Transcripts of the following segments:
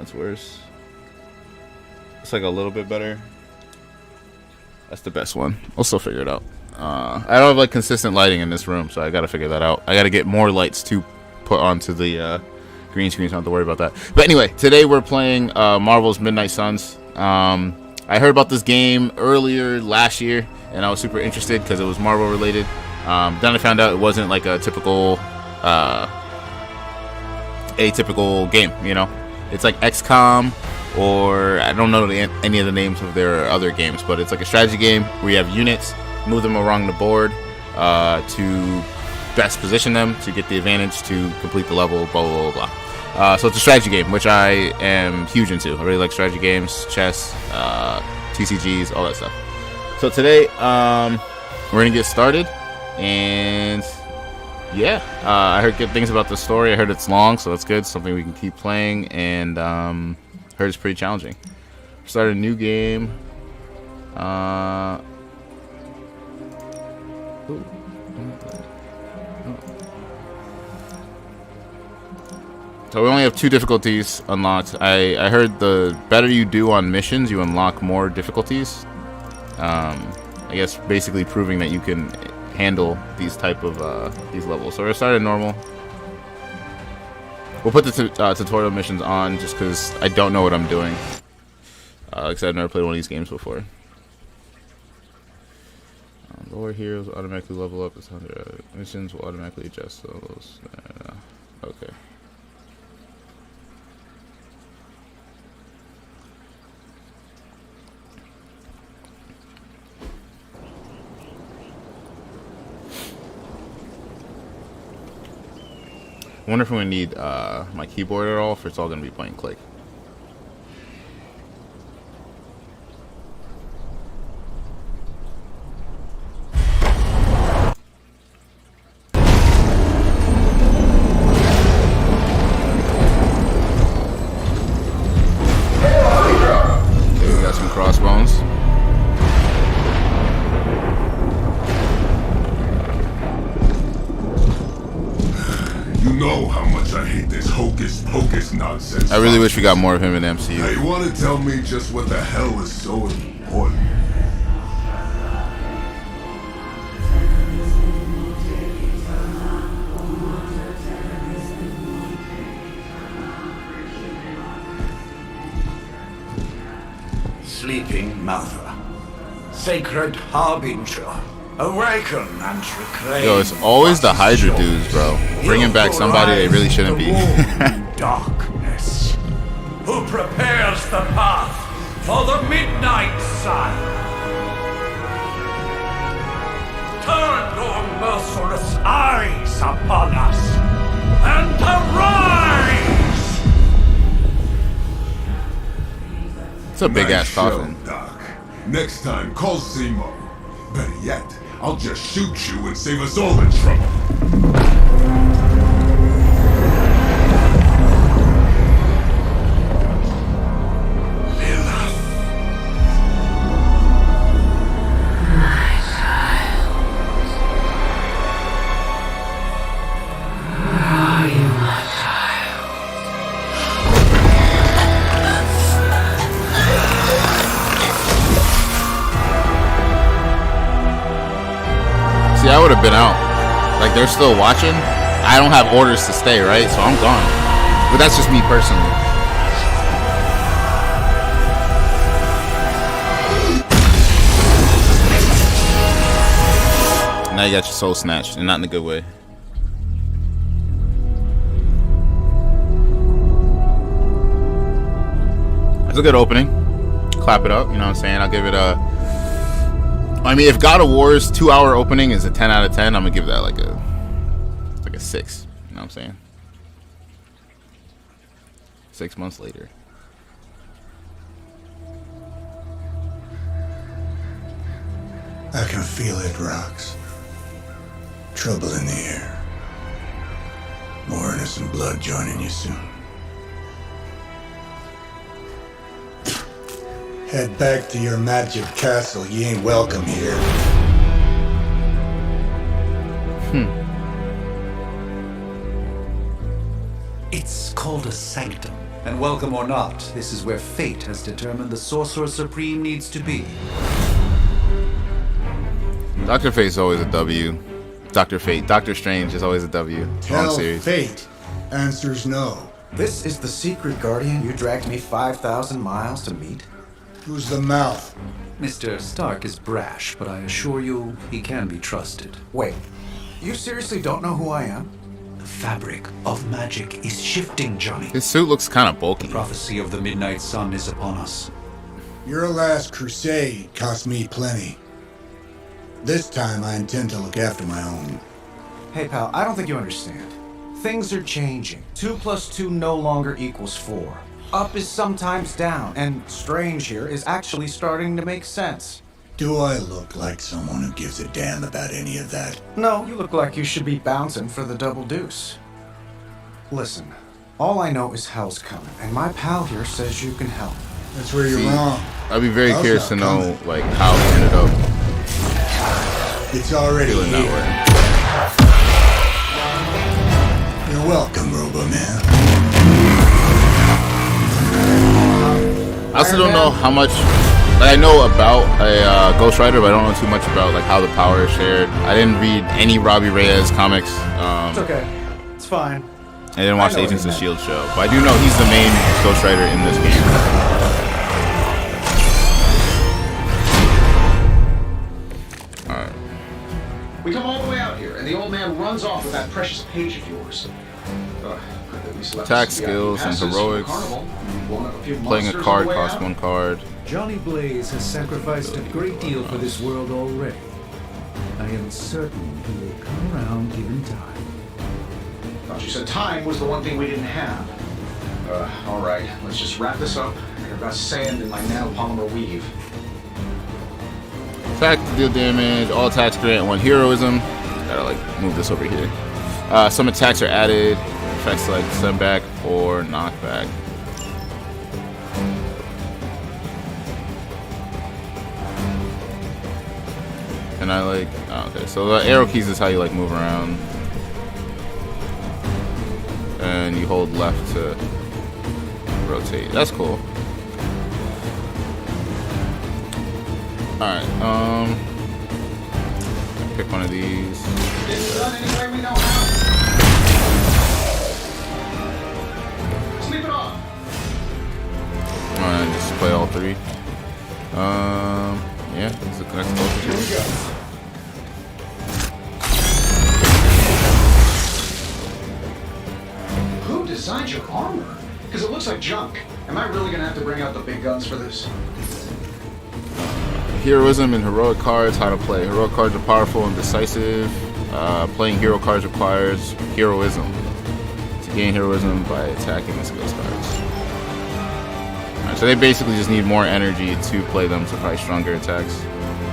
That's worse. It's like a little bit better. That's the best one. I'll still figure it out. I don't have like consistent lighting in this room, so I gotta figure that out. I gotta get more lights to put onto the green screen, so I don't have to worry about that. But anyway, today we're playing Marvel's Midnight Suns. I heard about this game earlier last year, and I was super interested because it was Marvel related. Then I found out it wasn't like a typical atypical game, you know. It's like Xcom, or I don't know any of the names of their other games, but it's like a strategy game where you have units, move them around the board to best position them to get the advantage to complete the level, blah blah blah blah. So it's a strategy game, which I am huge into. I really like strategy games, chess, TCGs, all that stuff. So today we're gonna get started, and yeah, I heard good things about the story. I heard it's long, so that's good. Something we can keep playing, and heard it's pretty challenging. Start a new game. So we only have 2 difficulties unlocked. I heard the better you do on missions, you unlock more difficulties. I guess basically proving that you can handle these type of these levels. So we're starting normal. We'll put the tutorial missions on just because I don't know what I'm doing. Like I said, I've never played one of these games before. Lower heroes will automatically level up. Missions will automatically adjust those. Okay. I wonder if I'm going to need my keyboard at all, if it's all going to be point click. Okay, we got some crossbones. You know how much I hate this hocus pocus nonsense. I really wish we got more of him in MCU. Now you want to tell me just what the hell is so important? Sleeping Mother, Sacred Harbinger, awaken and reclaim. Yo, it's always the Hydra dudes, bro. Bringing back somebody they really shouldn't be. Darkness, who prepares the path for the Midnight Sun. Turn your merciless eyes upon us and arise! It's a big ass Nice show, coffin. Doc. Next time, call Zemo. Better yet, I'll just shoot you and save us all the trouble. See, I would have been out. Like, they're still watching. I don't have orders to stay, right? So I'm gone. But that's just me personally. Now you got your soul snatched, and not in a good way. That's a good opening. Clap it up, you know what I'm saying? I'll give it a... I mean, if God of War's 2-hour opening is a 10 out of 10, I'm gonna give that like a 6. You know what I'm saying? 6 months later. I can feel it, Rox. Trouble in the air. More innocent blood joining you soon. Head back to your magic castle. You ain't welcome here. It's called a sanctum. And welcome or not, this is where fate has determined the Sorcerer Supreme needs to be. Dr. Fate's always a W. Dr. Fate. Doctor Strange is always a W. Wrong Tell series. fate. Answers no. This is the secret guardian you dragged me 5,000 miles to meet? Who's the mouth? Mr. Stark is brash, but I assure you, he can be trusted. Wait, you seriously don't know who I am? The fabric of magic is shifting, Johnny. His suit looks kind of bulky. The prophecy of the Midnight Sun is upon us. Your last crusade cost me plenty. This time I intend to look after my own. Hey pal, I don't think you understand. Things are changing. 2 + 2 no longer equals 4. Up is sometimes down, and Strange here is actually starting to make sense. Do I look like someone who gives a damn about any of that? No, you look like you should be bouncing for the double deuce. Listen, all I know is hell's coming, and my pal here says you can help. That's where you're See, wrong. I'd be very How's curious that to know coming? like how he ended up It's already feeling here. that You're welcome, Robo-Man. way. I also don't know how much. Like, I know about a Ghost Rider, but I don't know too much about like how the power is shared. I didn't read any Robbie Reyes comics. It's okay. It's fine. I didn't watch I the know Agents what of you S.H.I.E.L.D. show, but I do know he's the main Ghost Rider in this game. Alright. We come all the way out here, and the old man runs off with that precious page of yours. At least let Attack us VIP skills and passes for heroics. Carnival. Blown up a few Playing a monsters on card the way costs out. 1 card. Johnny Blaze has sacrificed a great deal for this world already. I am certain he will come around given time. Thought you said time was the one thing we didn't have. All right, let's just wrap this up. I've got sand in my nanopolymer weave. Attack to deal damage. All attacks grant 1 heroism. Gotta like move this over here. Some attacks are added. Effects like send back or knockback. And I like. Oh, okay, so the arrow keys is how you like move around, and you hold left to rotate. That's cool. Alright, pick one of these. It's done any way we know how. Sleep it off. Alright, just play all 3. Yeah, this is the next Here we closest. go. Who designed your armor? Because it looks like junk. Am I really gonna have to bring out the big guns for this? Heroism and heroic cards. How to play. Heroic cards are powerful and decisive. Playing hero cards requires heroism. To gain heroism by attacking the skills cards. Alright, so they basically just need more energy to play them, so probably stronger attacks.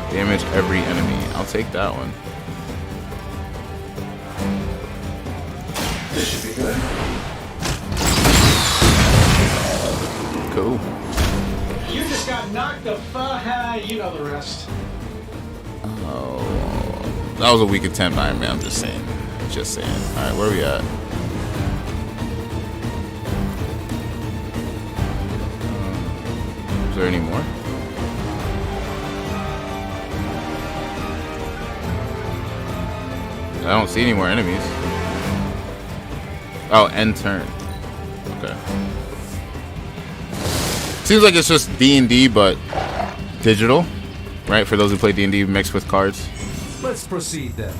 Damage every enemy. I'll take that one. This should be good. Cool. You just got knocked the you know the rest. Oh, that was a weak attempt, Iron Man. I'm just saying. Just saying. Alright, where are we at? Is there any more? I don't see any more enemies. Oh, end turn. Okay. Seems like it's just D&D, but digital, right? For those who play D&D mixed with cards. Let's proceed then.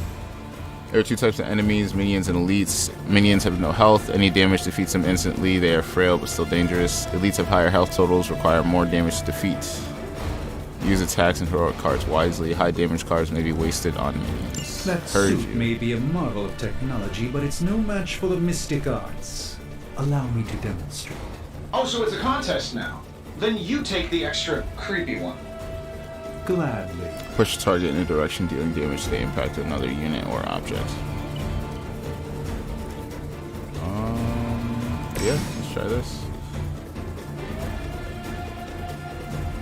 There are 2 types of enemies, minions and elites. Minions have no health. Any damage defeats them instantly. They are frail but still dangerous. Elites have higher health totals, require more damage to defeat. Use attacks and heroic cards wisely. High damage cards may be wasted on minions. That Heard suit you. may be a marvel of technology, but it's no match for the mystic arts. Allow me to demonstrate. Oh, so it's a contest now. Then you take the extra creepy one. Gladly. Push target in a direction dealing damage to the impact of another unit or object. Yeah, let's try this.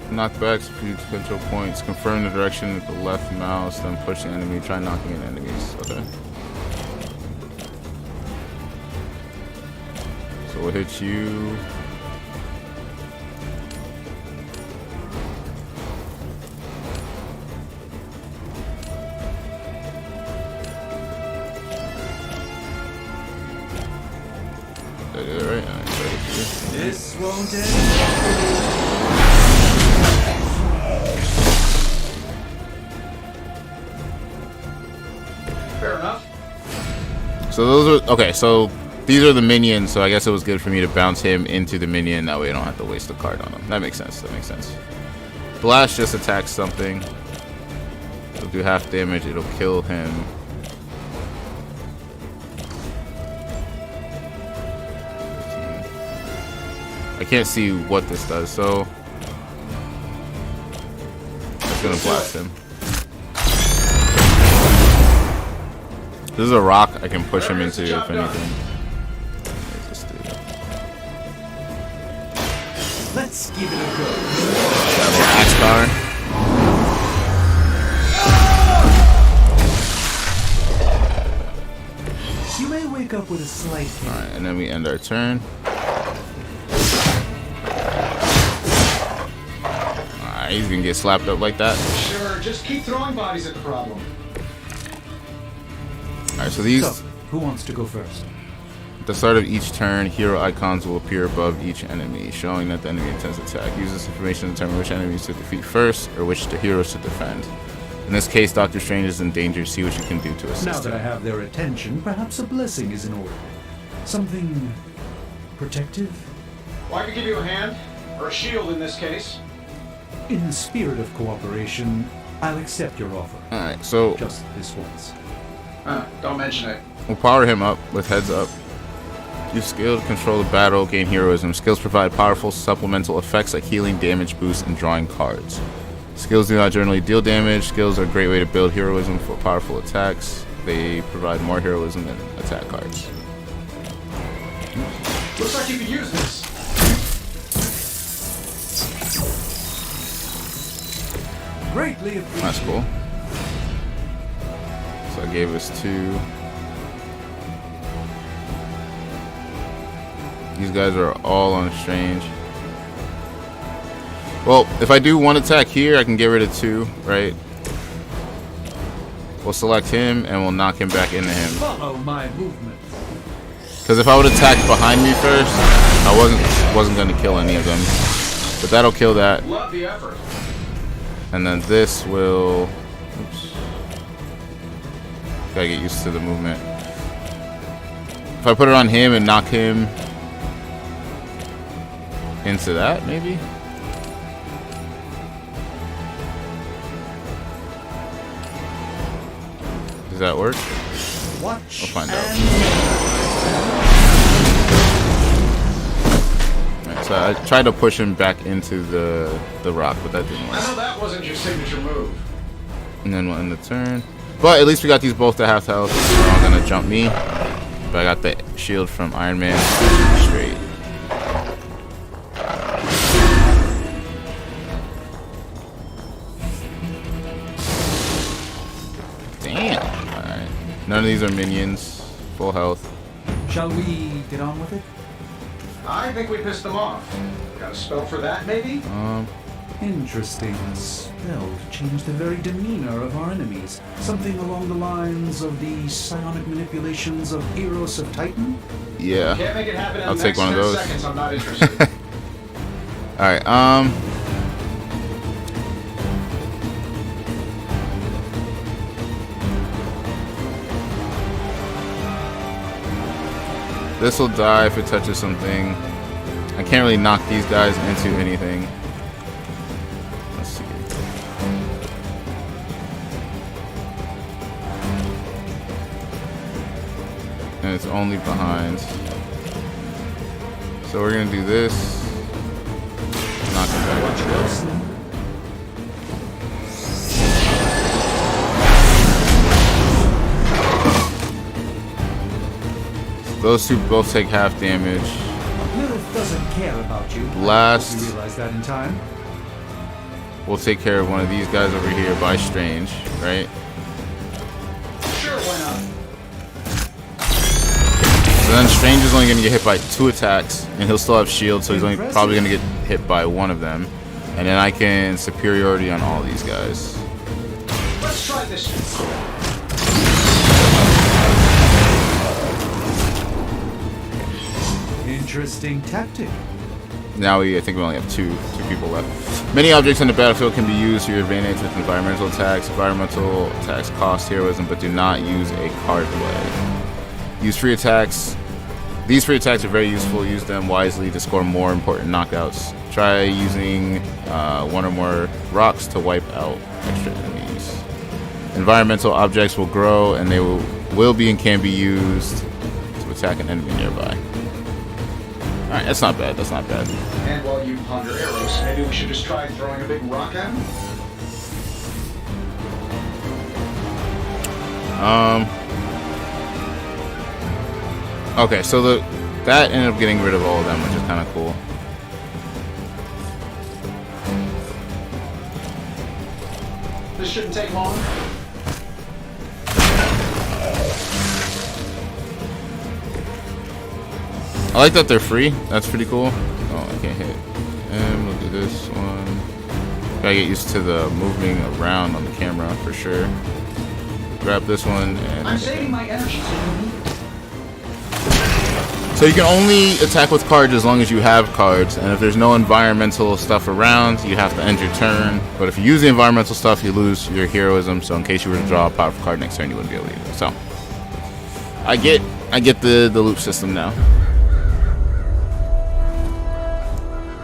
Knockbacks, potential points. Confirm the direction with the left mouse, then push the enemy. Try knocking in enemies. Okay. So we'll hit you. Did I do it right? Alright, so I hit you. This won't end. Fair enough. So those are okay. So these are the minions. So I guess it was good for me to bounce him into the minion. That way I don't have to waste a card on him. That makes sense. That makes sense. Blast just attacks something. It'll do half damage. It'll kill him. I can't see what this does. So I'm gonna blast him. This is a rock I can push him into if anything. Let's give it a go. Xcom. You may wake up with a slight pain. Alright, and then we end our turn. Alright, he's gonna get slapped up like that. Sure, just keep throwing bodies at the problem. Alright, so these... So, who wants to go first? At the start of each turn, hero icons will appear above each enemy, showing that the enemy intends to attack. Use this information to determine which enemies to defeat first, or which the heroes to defend. In this case, Doctor Strange is in danger. See what you can do to assist Now that him. I have their attention, perhaps a blessing is in order. Something protective? Well, I could give you a hand, or a shield in this case. In the spirit of cooperation, I'll accept your offer. Alright, so Just this once. Don't mention it. we'll power him up with heads up. Use skill to control the battle, gain heroism. Skills provide powerful supplemental effects like healing, damage boost, and drawing cards. Skills do not generally deal damage. Skills are a great way to build heroism for powerful attacks. They provide more heroism than attack cards. Looks like you could use this. Greatly appreciated. That's cool. So I gave us 2. These guys are all on Strange. Well, if I do one attack here, I can get rid of 2, right? We'll select him and we'll knock him back into him. Follow my movement. Because if I would attack behind me first, I wasn't going to kill any of them. But that'll kill that. Love the effort. And then this will... Oops. Gotta get used to the movement. If I put it on him and knock him into that, maybe? Does that work? Watch. We'll find out. Alright, so I tried to push him back into the rock, but that didn't I know work. that wasn't your signature move. And then we'll end the turn. But at least we got these both to half health. They're all gonna jump me. But I got the shield from Iron Man straight. Damn. Alright. None of these are minions. Full health. Shall we get on with it? I think we pissed them off. Got a spell for that, maybe? Interesting. A spell to change the very demeanor of our enemies. Something along the lines of the psionic manipulations of Eros of Titan? Yeah. Can't make it happen in I'll the take next one of 10 those. seconds. I'm not interested. Alright, this will die if it touches something. I can't really knock these guys into anything. Let's see. And it's only behind. So we're gonna do this. Knock him back into this. Those two both take half damage. Lilith doesn't care about you. Last- You realize that in time. We'll take care of one of these guys over here by Strange, right? Sure, why not? So then Strange is only going to get hit by 2 attacks, and he'll still have shield, so he's only probably going to get hit by 1 of them. And then I can superiority on all these guys. Let's try this. Interesting tactic. Now I think we only have two people left. Many objects in the battlefield can be used to your advantage with environmental attacks. Environmental attacks cost heroism, but do not use a card play. Use free attacks. These free attacks are very useful. Use them wisely to score more important knockouts. Try using 1 or more rocks to wipe out extra enemies. Environmental objects will grow, and they will be and can be used to attack an enemy nearby. Alright, that's not bad. That's not bad. And while you ponder arrows, maybe we should just try throwing a big rock at him? Okay, so that ended up getting rid of all of them, which is kind of cool. This shouldn't take long. I like that they're free. That's pretty cool. Oh, I can't hit. And we'll do this one. Gotta get used to the moving around on the camera for sure. Grab this one and... I'm saving my energy. So you can only attack with cards as long as you have cards, and if there's no environmental stuff around, you have to end your turn. But if you use the environmental stuff, you lose your heroism, so in case you were to draw a powerful card next turn, you wouldn't be able to use it. So I get the loop system now.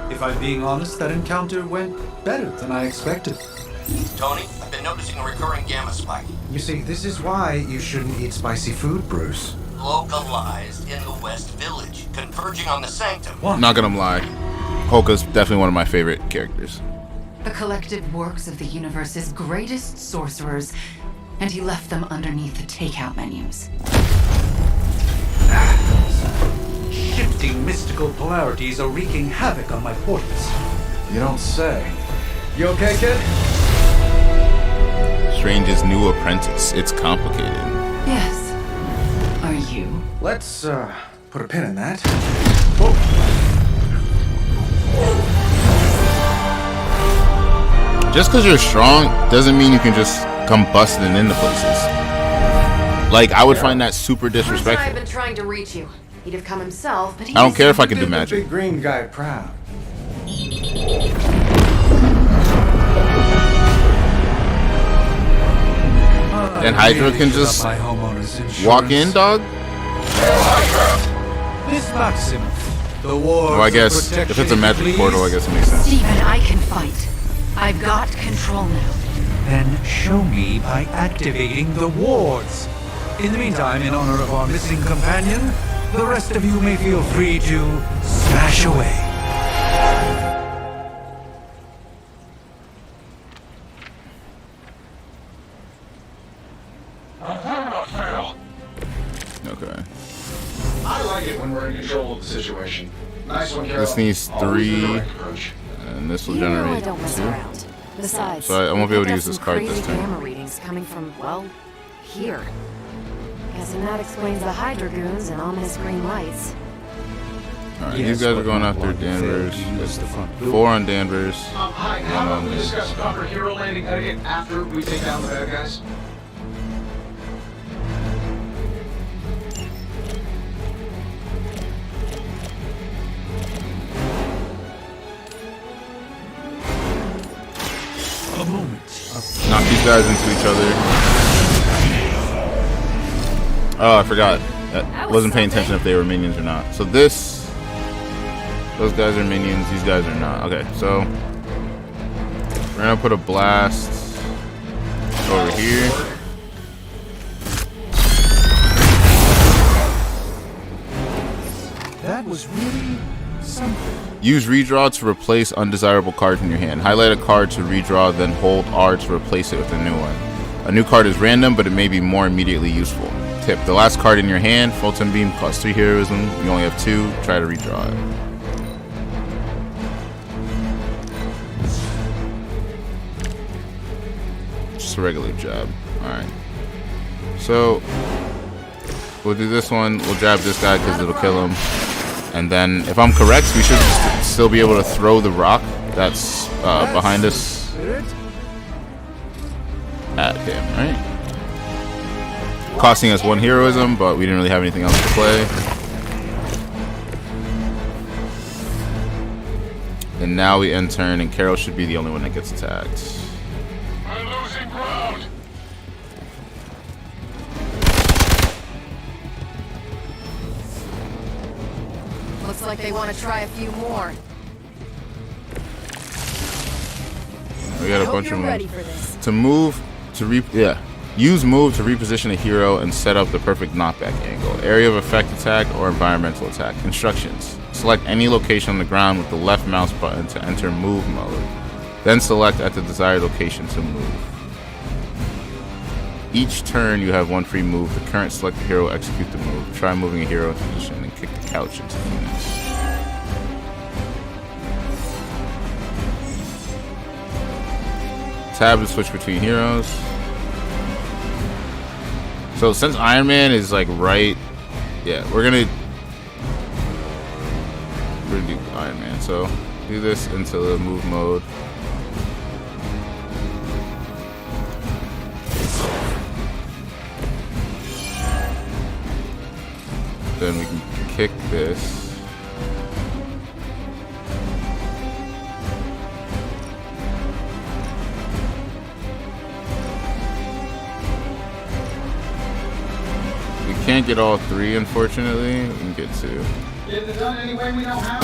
If I'm being honest, that encounter went better than I expected. Tony, I've been noticing a recurring gamma spike. You see, this is why you shouldn't eat spicy food, Bruce. Localized in the West Village, converging on the Sanctum. Not gonna lie, Hoka's definitely one of my favorite characters. The collective works of the universe's greatest sorcerers, and he left them underneath the takeout menus. Shifting mystical polarities are wreaking havoc on my portals. You don't say. You okay, kid? Strange's new apprentice. It's complicated. Yes. Are you? Let's, put a pin in that. Just because you're strong doesn't mean you can just come busting into places. Like, I would find that super Bruce and I have disrespectful. been trying to reach you. He'd have come himself, but he I don't care if I can do Did the magic. big green guy proud. And Hydra can just My homeowner's insurance. walk in, dog? Miss Maxim, the war. Well, I guess if it's a magic portal, I guess it makes sense. Steven, I can fight. I've got control now. Then show me by activating the wards. In the meantime, in honor of our missing companion, the rest of you may feel free to smash away. Okay. I like it when we're in control of the situation. Nice one, Carol. This needs Always the 3, right approach. and this will You know I generate don't mess 2. around. Besides, So I won't be able to I've use got this some card crazy this turn. gamma readings coming from, well, here. Guessing that explains the Hydra goons and ominous green lights. Alright, Yes, these guys are but going not after one failed Danvers. to use the front door. 4 on Danvers. Hi, how about we discuss proper hero landing etiquette after we take down the bad guys? A moment of Knock these guys into each other. Oh, I forgot. I wasn't paying attention if they were minions or not. So those guys are minions, these guys are not. Okay, so we're gonna put a blast over here. that was really something. Use redraw to replace undesirable cards in your hand. Highlight a card to redraw, then hold R to replace it with a new one. A new card is random, but it may be more immediately useful. Tip: the last card in your hand, Photon Beam, costs 3 heroism. You only have 2. Try to redraw it. Just a regular jab. Alright. So we'll do this one. We'll jab this guy because it'll kill him. And then, if I'm correct, we should still be able to throw the rock that's behind us at him, right? Costing us 1 heroism, but we didn't really have anything else to play. And now we end turn, and Carol should be the only one that gets attacked. We're losing ground. Looks like they want to try a few more. We got a bunch of ready moves. for this. To move, use move to reposition a hero and set up the perfect knockback angle. Area of effect attack or environmental attack. Instructions. Select any location on the ground with the left mouse button to enter move mode. Then select at the desired location to move. Each turn you have 1 free move. The current selected hero will execute the move. Try moving a hero into position and kick the couch into units. Tab to switch between heroes. So since Iron Man is like right, yeah, we're gonna do Iron Man. So do this into the move mode. Then we can kick this. Can't get all 3, unfortunately. We can get 2. Get it done any way we know how.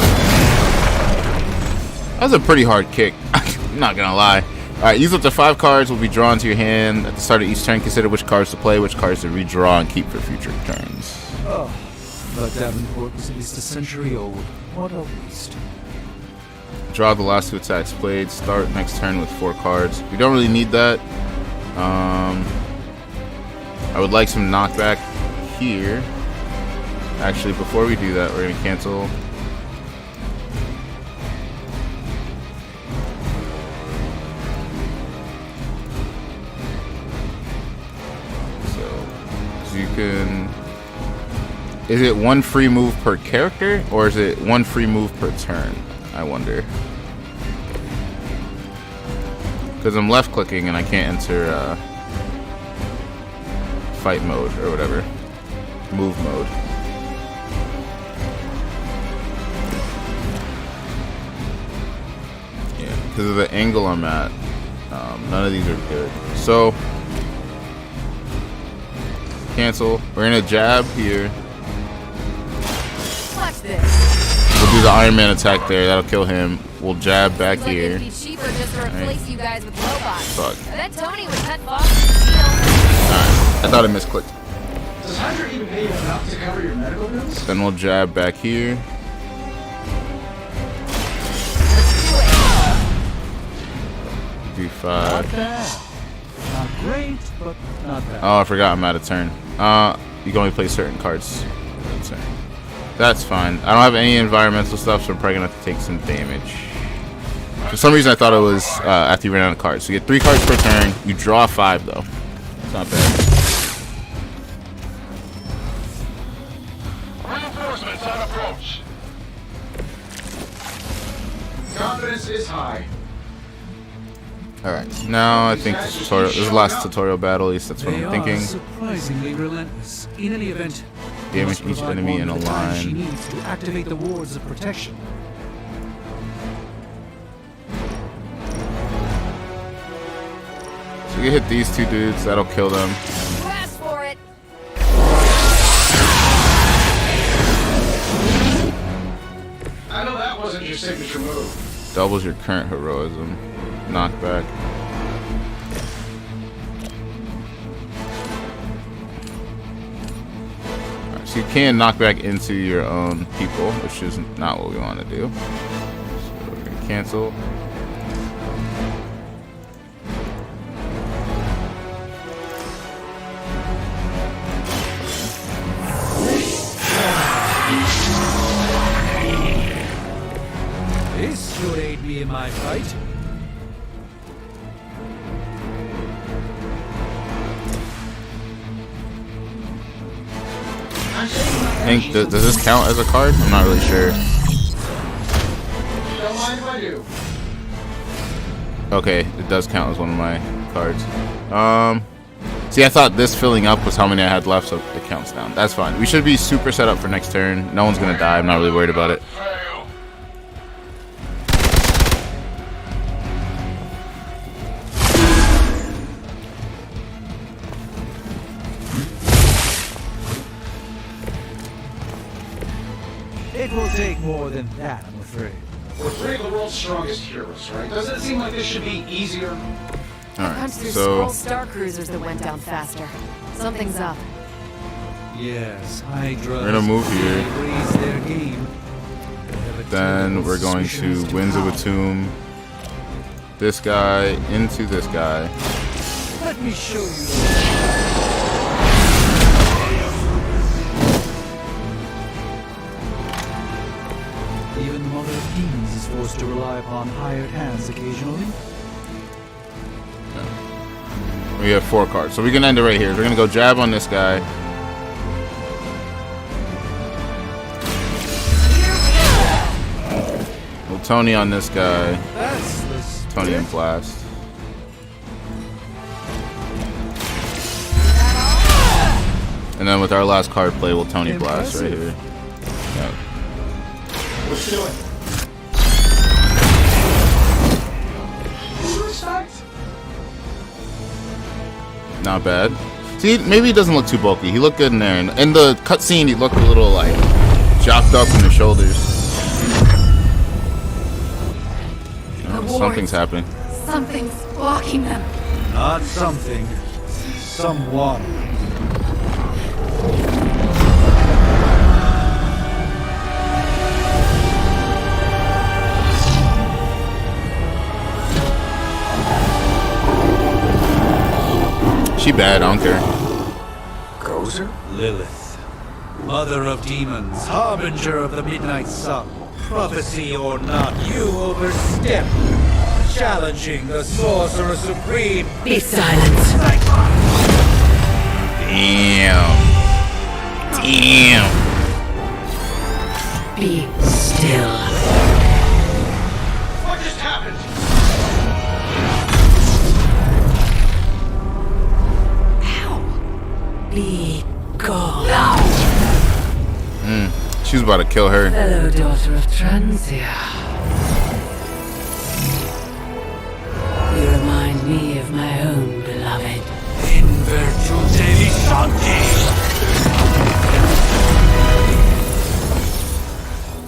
That was a pretty hard kick. I'm not gonna lie. Alright, use up to 5 cards will be drawn to your hand. At the start of each turn, consider which cards to play, which cards to redraw, and keep for future turns. Oh, but Davenport was at least a century old. What a waste. Draw the last 2 attacks played. Start next turn with 4 cards. We don't really need that. I would like some knockback here. Actually, before we do that, we're going to cancel. So you can... Is it 1 free move per character, or is it 1 free move per turn? I wonder. Because I'm left clicking and I can't enter fight mode or whatever. Move mode. Yeah, because of the angle I'm at, none of these are good. So, cancel. We're gonna jab here. Watch this. We'll do the Iron Man attack there. That'll kill him. We'll jab back Like here. it'd be cheaper just to replace you guys with robots. Fuck. I bet Tony would cut Fox's deal. Alright, I thought I misclicked. Does Hydra even pay you enough to cover your medical bills? Then we'll jab back here. Do 5. Not great, but not bad. Oh, I forgot I'm out of turn. You can only play certain cards. That's fine. I don't have any environmental stuff, so I'm probably gonna have to take some damage. For some reason, I thought it was after you ran out of cards. So you get 3 cards per turn. You draw 5, though. It's not bad. Reinforcements on approach. Confidence is high. Alright, now I think this tutorial, this is the last tutorial battle, at least that's what They I'm thinking. are surprisingly relentless. In any event, Damage must each provide enemy Wanda in a the time she line. needs to activate the wards of protection. So you hit these 2 dudes, that'll kill them. You asked for it. I know that wasn't your signature move. Doubles your current heroism. Knockback. Alright, so you can knock back into your own people, which is not what we want to do. So we're going to cancel. This should aid me in my fight. think does this count as a card? I'm not really sure. Don't mind if I do. Okay, it does count as one of my cards. See, I thought this filling up was how many I had left, so it counts down. That's fine. We should be super set up for next turn. No one's gonna die. I'm not really worried about it. It will take more than that, I'm afraid. We're three of the world's strongest heroes, right? Doesn't it seem like this should be easier? Alright, Punched through so Skrull star cruisers that went down faster. Something's up. Yes, Hydra. we're gonna move here. Raise their game. Then we're going to Winds of a Tomb this guy into this guy. Let me show you. Even the Mother of Demons is forced to rely upon hired hands occasionally. We have 4 cards, so we can end it right here. We're gonna go jab on this guy. Well, Tony on this guy. That's the Tony and blast. And then with our last card play, we'll Tony blast right here. Yep. What's doing? Not bad. See, maybe he doesn't look too bulky. He looked good in there. And in the cutscene, he looked a little like jocked up in the shoulders. Oh, something's happening. Something's blocking them. Not something. Someone. She bad, I don't care. Gozer? Lilith, Mother of Demons, Harbinger of the Midnight Sun. Prophecy or not, you overstep. Challenging the Sorcerer Supreme. Be silent. Damn. Damn. Be still. What just happened? Be gone. She was about to kill her. Fellow daughter of Transia. You remind me of my own beloved. In virtute di Santi.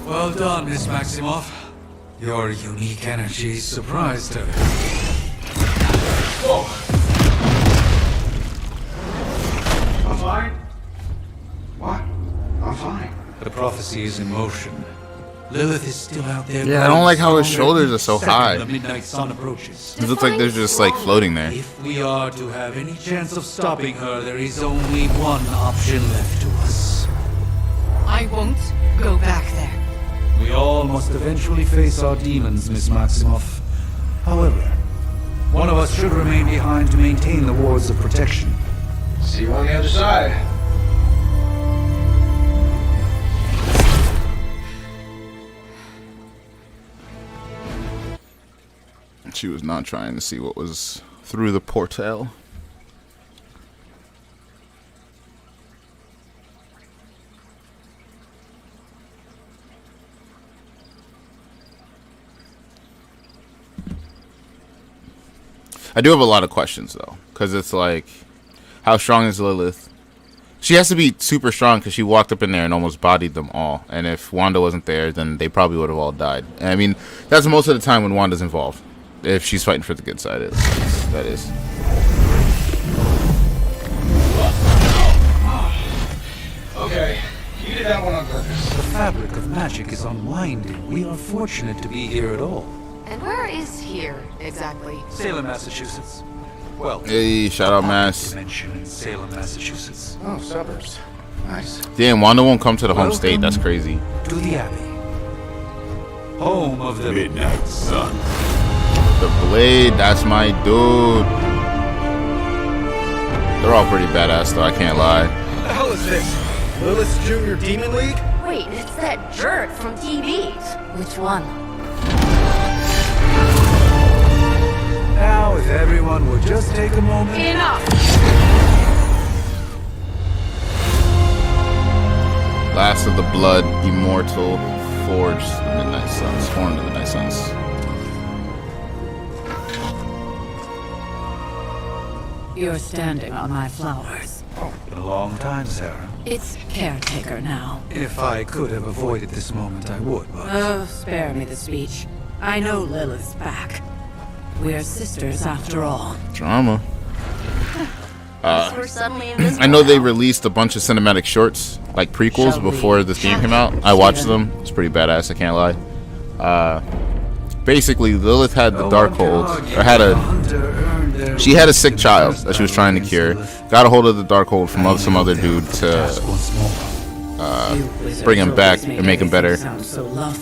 Well done, Miss Maximoff. Your unique energy surprised her. Whoa! I'm fine. What? I'm fine. The prophecy is in motion. Lilith is still out there. Yeah, I don't like how his stronger shoulders are so second high. The midnight sun approaches. It looks like they're just like floating there. If we are to have any chance of stopping her, there is only one option left to us. I won't go back there. We all must eventually face our demons, Miss Maximoff. However, one of us should remain behind to maintain the wards of protection. See you on the other side. She was not trying to see what was through the portal. I do have a lot of questions though, because it's like, how strong is Lilith? She has to be super strong because she walked up in there and almost bodied them all. And if Wanda wasn't there, then they probably would have all died. And I mean, that's most of the time when Wanda's involved. If she's fighting for the good side, that is. Okay, you did that one on purpose. The fabric of magic is unwinding. We are fortunate to be here at all. And where is here, exactly? Salem, Massachusetts. Well, Hey, shout out, Mass. dimension in Salem, Massachusetts. Oh, suburbs. Nice. Damn, Wanda won't come to the home state. That's crazy. To the Abbey. Home of the Midnight Sun. The Blade, that's my dude. They're all pretty badass, though. I can't lie. What the hell is this? Lilith's Junior Demon League? Wait, it's that jerk from TV. Which one? Now, if everyone would just take a moment. Enough! Last of the Blood, Immortal, Forged the Midnight Suns, Formed in the Midnight Suns. You're standing on my flowers. Been a long time, Sarah. It's caretaker now. If I could have avoided this moment, I would, but... Oh, spare me the speech. I know Lilith's back. We're sisters after all. Drama. We're suddenly invisible I know they now. released a bunch of cinematic shorts, like prequels, Shall we before this game came out. I watched them. It's pretty badass, I can't lie. Basically, Lilith had the Darkhold, or had a... She had a sick child that she was trying to cure. Got a hold of the Darkhold from some other dude to bring him back and make him better.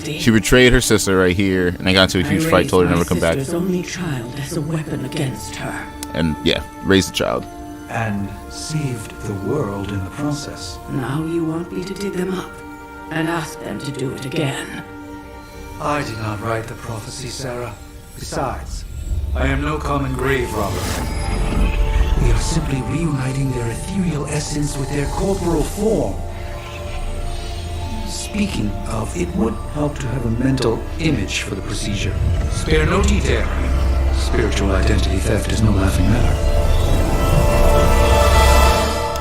She betrayed her sister right here, and they got into a huge fight, told her to never come back. Only child as a weapon against her. And yeah, raised the child. And saved the world in the process. Now you want me to dig them up and ask them to do it again. I did not write the prophecy, Sarah. Besides, I am no common grave robber. We are simply reuniting their ethereal essence with their corporal form. Speaking of, it would help to have a mental image for the procedure. Spare no detail. Spiritual identity theft is no laughing matter.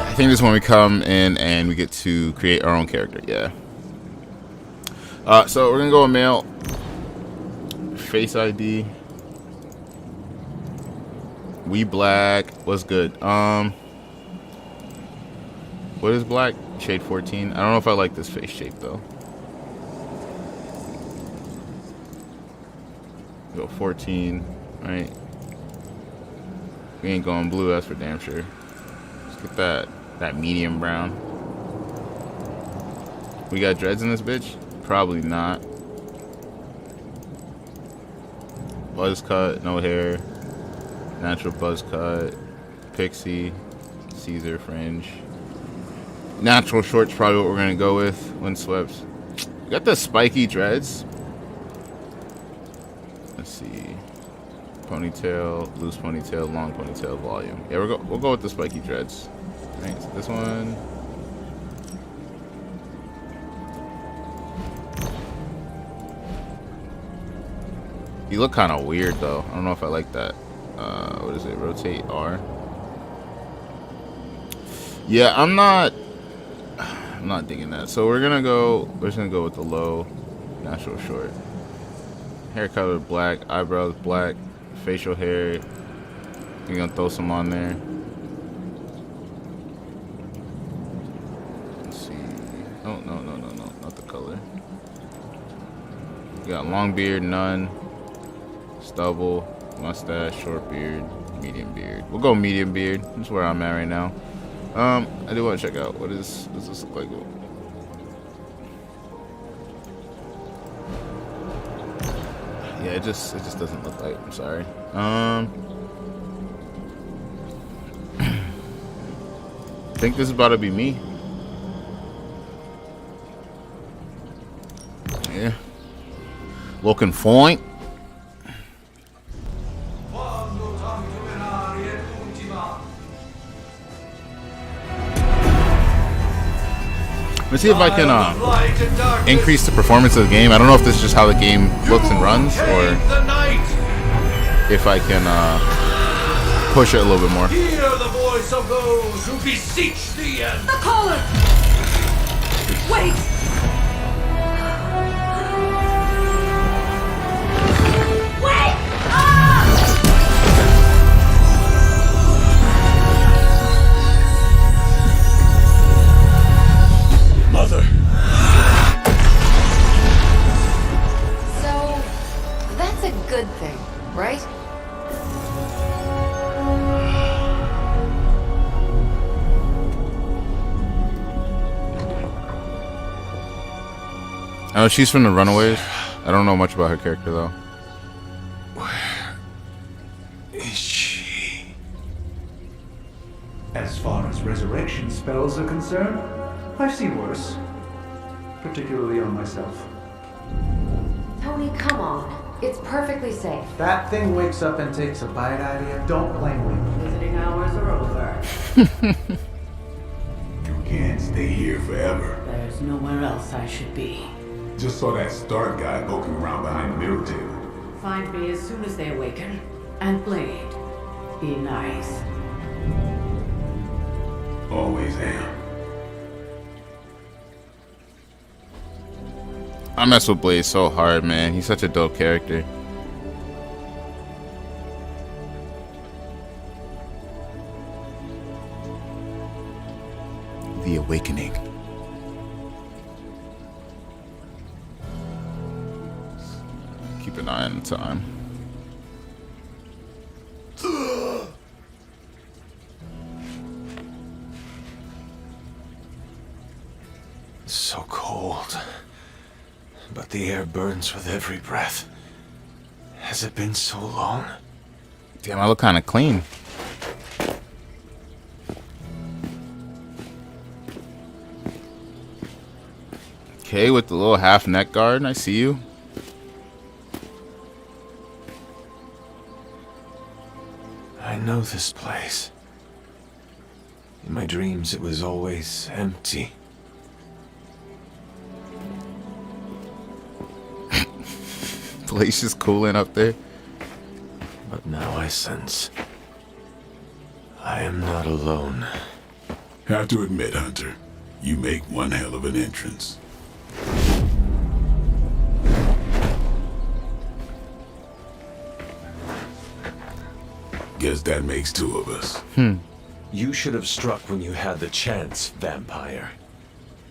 I think this is when we come in and we get to create our own character. Yeah. So we're gonna go with male. Face ID. We black. What's good? What is black? Shade 14. I don't know if I like this face shape though. Go 14. Right. We ain't going blue. That's for damn sure. Let's get that medium brown. We got dreads in this bitch? Probably not. Buzz cut, no hair. Natural buzz cut. Pixie. Caesar fringe. Natural shorts, probably what we're gonna go with. Windswept. We got the spiky dreads. Let's see. Ponytail, loose ponytail, long ponytail, volume. Yeah, we'll go with the spiky dreads. Thanks. This one. You look kind of weird though. I don't know if I like that. What is it? Rotate R. Yeah, I'm not digging that. So we're just gonna go with the low, natural short. Hair color black, eyebrows black, facial hair. We're gonna throw some on there. Let's see. Oh no, not the color. We got long beard, none. Stubble, mustache, short beard, medium beard. We'll go medium beard. That's where I'm at right now. I do want to check out what does this look like. Yeah, it just doesn't look like. I'm sorry. I think this is about to be me. Yeah. Looking fine. Let's see if I can increase the performance of the game. I don't know if this is just how the game looks and runs, or if I can push it a little bit more. Hear the voice of those who beseech thee and... The caller! Wait! Wait! Mother! So, that's a good thing, right? Oh, she's from the Runaways. I don't know much about her character though. Where is she? As far as resurrection spells are concerned, I've seen worse. Particularly on myself. Tony, come on. It's perfectly safe. That thing wakes up and takes a bite out of you. Don't blame me. Visiting hours are over. You can't stay here forever. There's nowhere else I should be. Just saw that Stark guy poking around behind the mirror table. Find me as soon as they awaken. And Blade, be nice. Always am. I mess with Blade so hard, man. He's such a dope character. The Awakening. Keep an eye on the time. So cold. But the air burns with every breath. Has it been so long? Damn, I look kind of clean. Okay, with the little half neck guard, I see you. I know this place. In my dreams, it was always empty. Place is cooling up there. But now I sense I am not alone. Have to admit, Hunter, you make one hell of an entrance. Guess that makes two of us. You should have struck when you had the chance, vampire.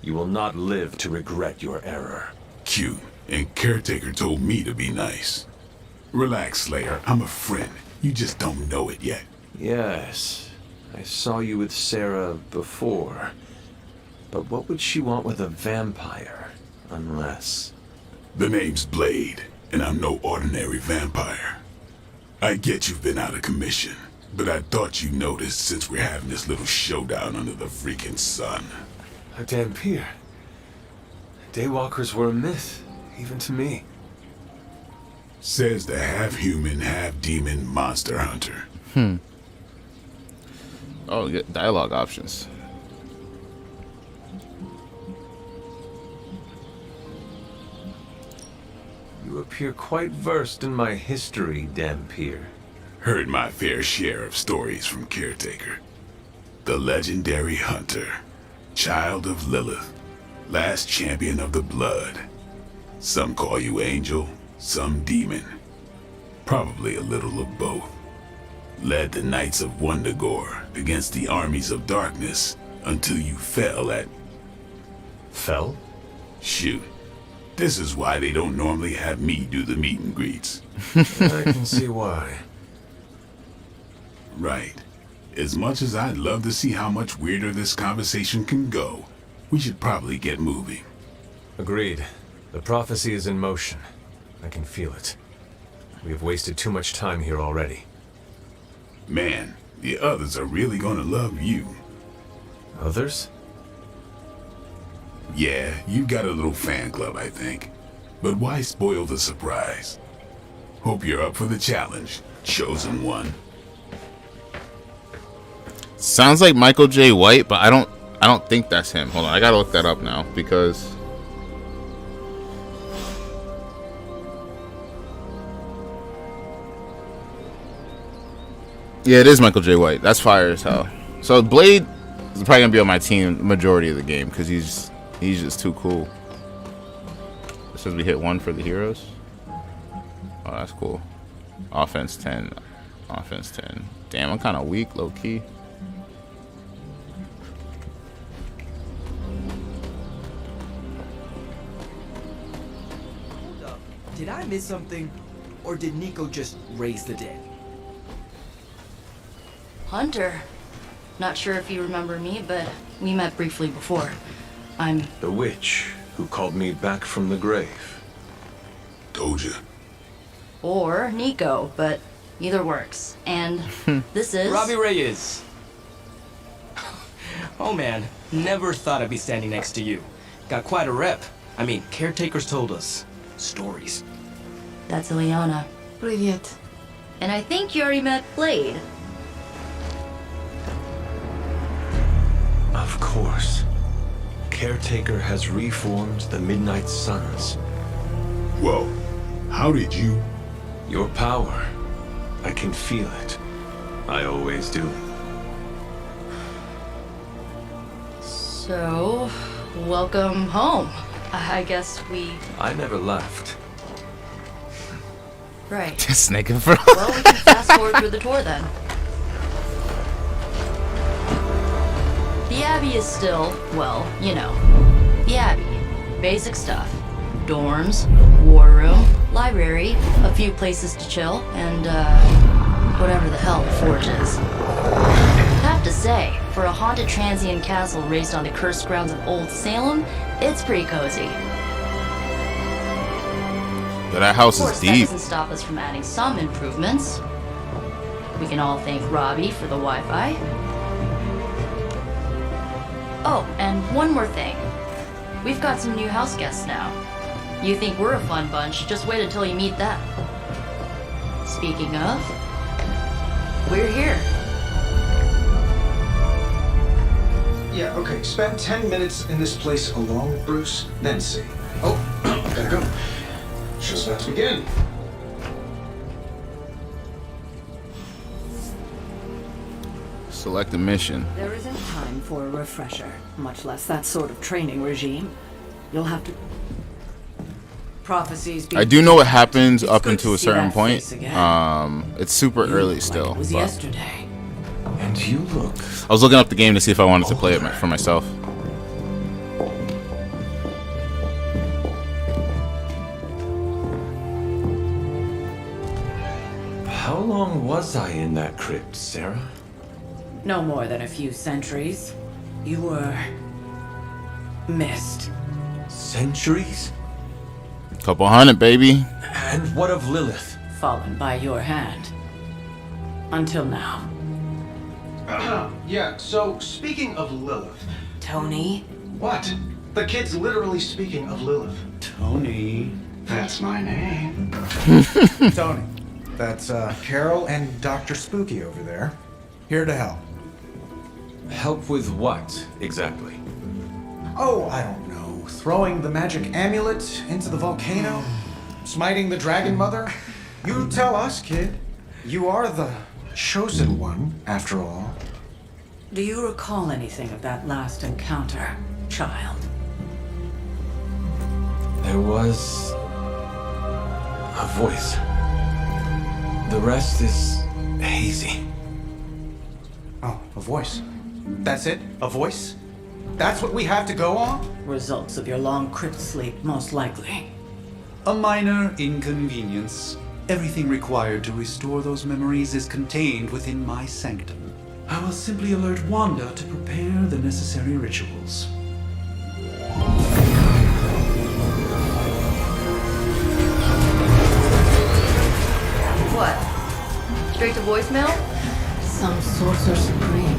You will not live to regret your error. Cute. And Caretaker told me to be nice. Relax, Slayer. I'm a friend. You just don't know it yet. Yes, I saw you with Sarah before. But what would she want with a vampire? Unless... The name's Blade, and I'm no ordinary vampire. I get you've been out of commission, but I thought you noticed since we're having this little showdown under the freaking sun. A Dampier. Daywalkers were a myth. Even to me. Says the half-human, half-demon monster hunter. Oh, you get dialogue options. You appear quite versed in my history, Dampier. Heard my fair share of stories from Caretaker. The legendary hunter. Child of Lilith. Last champion of the blood. Some call you angel, some demon. Probably a little of both. Led the Knights of Wundagore against the armies of darkness until you fell at... Fell? Shoot. This is why they don't normally have me do the meet and greets. I can see why. Right. As much as I'd love to see how much weirder this conversation can go, we should probably get moving. Agreed. The prophecy is in motion. I can feel it. We have wasted too much time here already. Man, the others are really gonna love you. Others? Yeah, you've got a little fan club, I think. But why spoil the surprise? Hope you're up for the challenge, chosen one. Sounds like Michael J. White, but I don't think that's him. Hold on, I gotta look that up now because yeah, it is Michael J. White. That's fire as hell. So Blade is probably gonna be on my team majority of the game because he's just too cool. It says we hit 1 for the heroes. Oh, that's cool. Offense 10. Offense 10. Damn, I'm kind of weak, low key. Hold up. Did I miss something? Or did Nico just raise the dead? Hunter. Not sure if you remember me, but we met briefly before. I'm... The witch who called me back from the grave. Told ya. Or Nico, but either works. And this is... Robbie Reyes. Oh man, never thought I'd be standing next to you. Got quite a rep. I mean, caretakers told us stories. That's Ileana. Привет. And I think you already met Blade. Of course. Caretaker has reformed the Midnight Suns. Whoa. How did you? Your power. I can feel it. I always do. So, welcome home. I guess we... I never left. Right. Snake and Fro. Well, we can fast forward through the tour then. The Abbey is still, well, you know, the Abbey. Basic stuff. Dorms, war room, library, a few places to chill, and, whatever the hell the Forge is. Have to say, for a haunted transient castle raised on the cursed grounds of Old Salem, it's pretty cozy. But that house Of is course, that deep. doesn't stop us from adding some improvements. We can all thank Robbie for the Wi-Fi. Oh, and one more thing. We've got some new house guests now. You think we're a fun bunch, just wait until you meet them. Speaking of, we're here. Yeah, okay. Spend 10 minutes in this place alone, Bruce, then see. Oh, gotta go. Show's about to begin. Select a mission. There isn't time for a refresher, much less that sort of training regime. You'll have to... Prophecies. I do know what happens up good until to a see certain that point. face again. It's super early Like still. it was but yesterday. And you look... I was looking up the game to see if I wanted to play it for myself. How long was I in that crypt, Sarah? No more than a few centuries. You were... missed. Centuries? Couple hundred, baby. And what of Lilith? Fallen by your hand. Until now. Yeah, so speaking of Lilith. Tony? What? The kid's literally speaking of Lilith. Tony. That's my name. Tony. That's Carol and Dr. Spooky over there. Here to help. Help with what, exactly? Oh, I don't know. Throwing the magic amulet into the volcano? Smiting the dragon mother? You tell us, kid. You are the chosen one, after all. Do you recall anything of that last encounter, child? There was... a voice. The rest is hazy. Oh, a voice. That's it? A voice? That's what we have to go on? Results of your long crypt sleep, most likely. A minor inconvenience. Everything required to restore those memories is contained within my sanctum. I will simply alert Wanda to prepare the necessary rituals. What? Straight to voicemail? Some sorcerer supreme.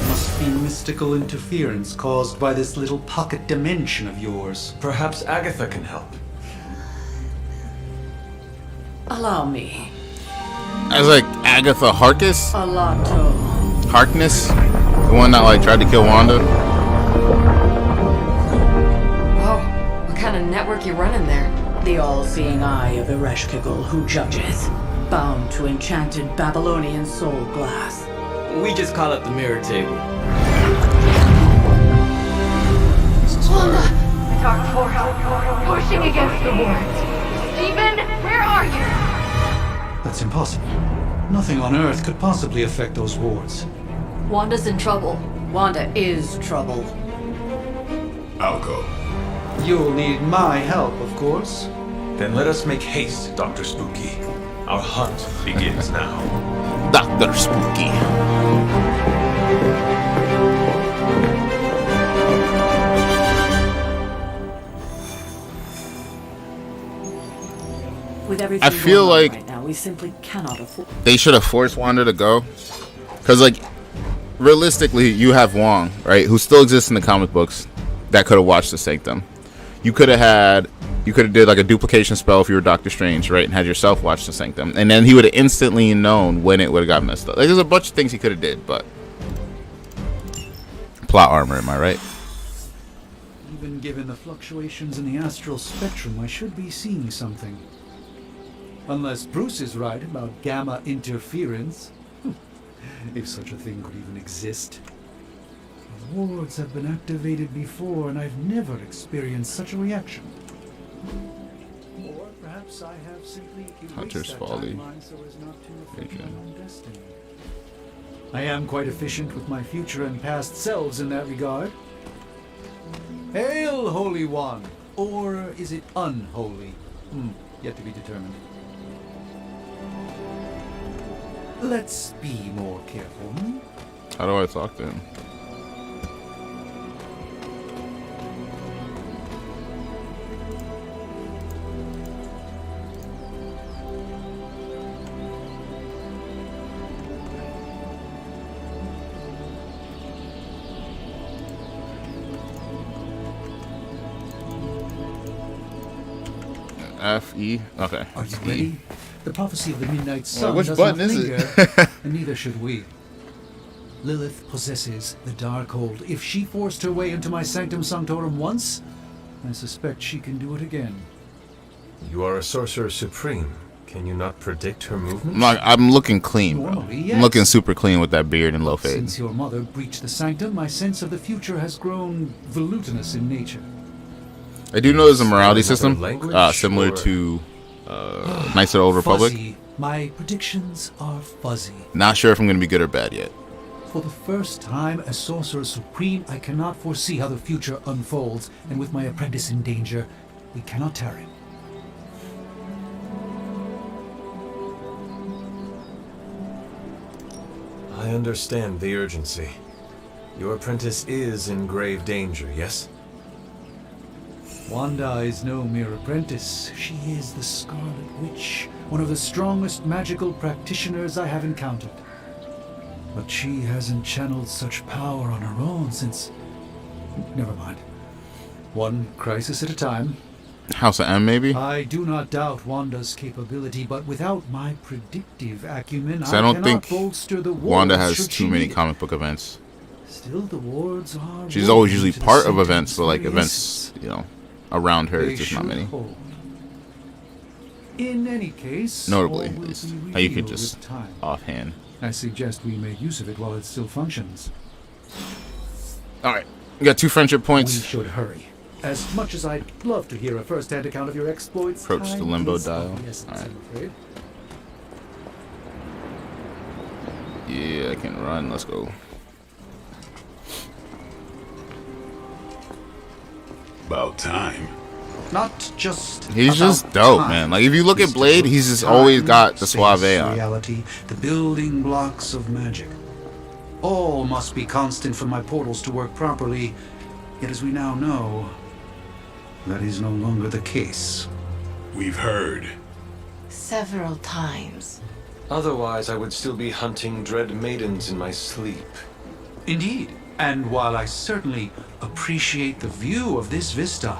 Must be mystical interference caused by this little pocket dimension of yours. Perhaps Agatha can help. Allow me. As like Agatha Harkness? Alato. Harkness? The one that like tried to kill Wanda? Whoa, what kind of network you running there? The all-seeing eye of Ereshkigal who judges. Bound to enchanted Babylonian soul glass. We just call it the mirror table. Wanda! The dark force, pushing against the wards. Stephen, where are you? That's impossible. Nothing on Earth could possibly affect those wards. Wanda's in trouble. Wanda is trouble. I'll go. You'll need my help, of course. Then let us make haste, Dr. Spooky. Our hunt begins now. Dr. Spooky. With everything I feel going on like right now, we simply cannot afford. they should have forced Wanda to go. Because, like, realistically, you have Wong, right, who still exists in the comic books, that could have watched the Sanctum. You could have did like a duplication spell if you were Doctor Strange, right, and had yourself watch the Sanctum, and then he would have instantly known when it would have got messed up. Like, there's a bunch of things he could have did, but plot armor, am I right? Even given the fluctuations in the astral spectrum, I should be seeing something. Unless Bruce is right about gamma interference. If such a thing could even exist. The wards have been activated before, and I've never experienced such a reaction. Or perhaps I have simply Hunter's erased that Folly. timeline so as not to affect my own destiny. I am quite efficient with my future and past selves in that regard. Hail, Holy One! Or is it unholy? Yet to be determined. Let's be more careful. How do I talk to him? F-E? Okay. Are you ready? The prophecy of the Midnight Sun which does button not is linger, it? and neither should we. Lilith possesses the Darkhold. If she forced her way into my Sanctum Sanctorum once, I suspect she can do it again. You are a sorcerer supreme. Can you not predict her movements? I'm looking clean, bro. Normally, yes. I'm looking super clean with that beard and low fade. Since your mother breached the Sanctum, my sense of the future has grown volutinous in nature. I do know there's a morality system language, similar or- to Knights of the Old Republic. Fuzzy. My predictions are fuzzy. Not sure if I'm going to be good or bad yet. For the first time as Sorcerer Supreme, I cannot foresee how the future unfolds, and with my apprentice in danger, we cannot tarry. I understand the urgency. Your apprentice is in grave danger, yes? Wanda is no mere apprentice. She is the Scarlet Witch, one of the strongest magical practitioners I have encountered. But she hasn't channeled such power on her own since... Never mind. One crisis at a time. House of M, maybe? I do not doubt Wanda's capability, but without my predictive acumen, So I I don't cannot think bolster the wards Wanda has should too she many need it. comic book events. Still, the wards are... She's always woven usually into the part of Sanctum's events, but like very events, you know, around her, They it's just not should many. hold. In any case, Notably, all at will least. be How you could revealed just with time. offhand. I suggest we make use of it while it still functions. Alright, we got 2 friendship We points. should hurry. As much as I'd love to hear a first-hand account of your exploits, Approach the time limbo is of dial. the essence, Alright. I'm afraid. Yeah, I can run. Let's go. About time. Not just. He's just about dope, time, man. Like, if you look at Mr. Blade, he's just always got the suave space, on. reality, the building blocks of magic. All must be constant for my portals to work properly. Yet, as we now know, that is no longer the case. We've heard. Several times. Otherwise, I would still be hunting dread maidens in my sleep. Indeed. And while I certainly appreciate the view of this vista,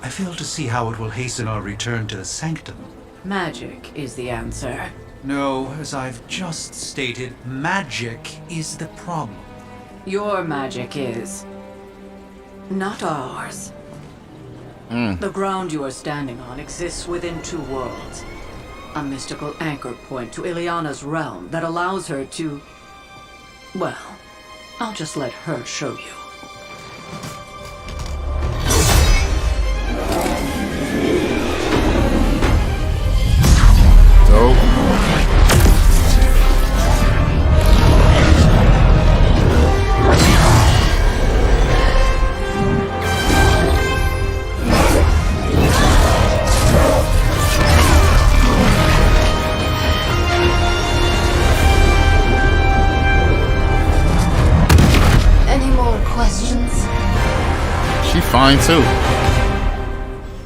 I fail to see how it will hasten our return to the Sanctum. Magic is the answer. No, as I've just stated, magic is the problem. Your magic is not ours. The ground you are standing on exists within 2 worlds. A mystical anchor point to Ileana's realm that allows her to... Well, I'll just let her show you. Dope. Any more questions? She fine too.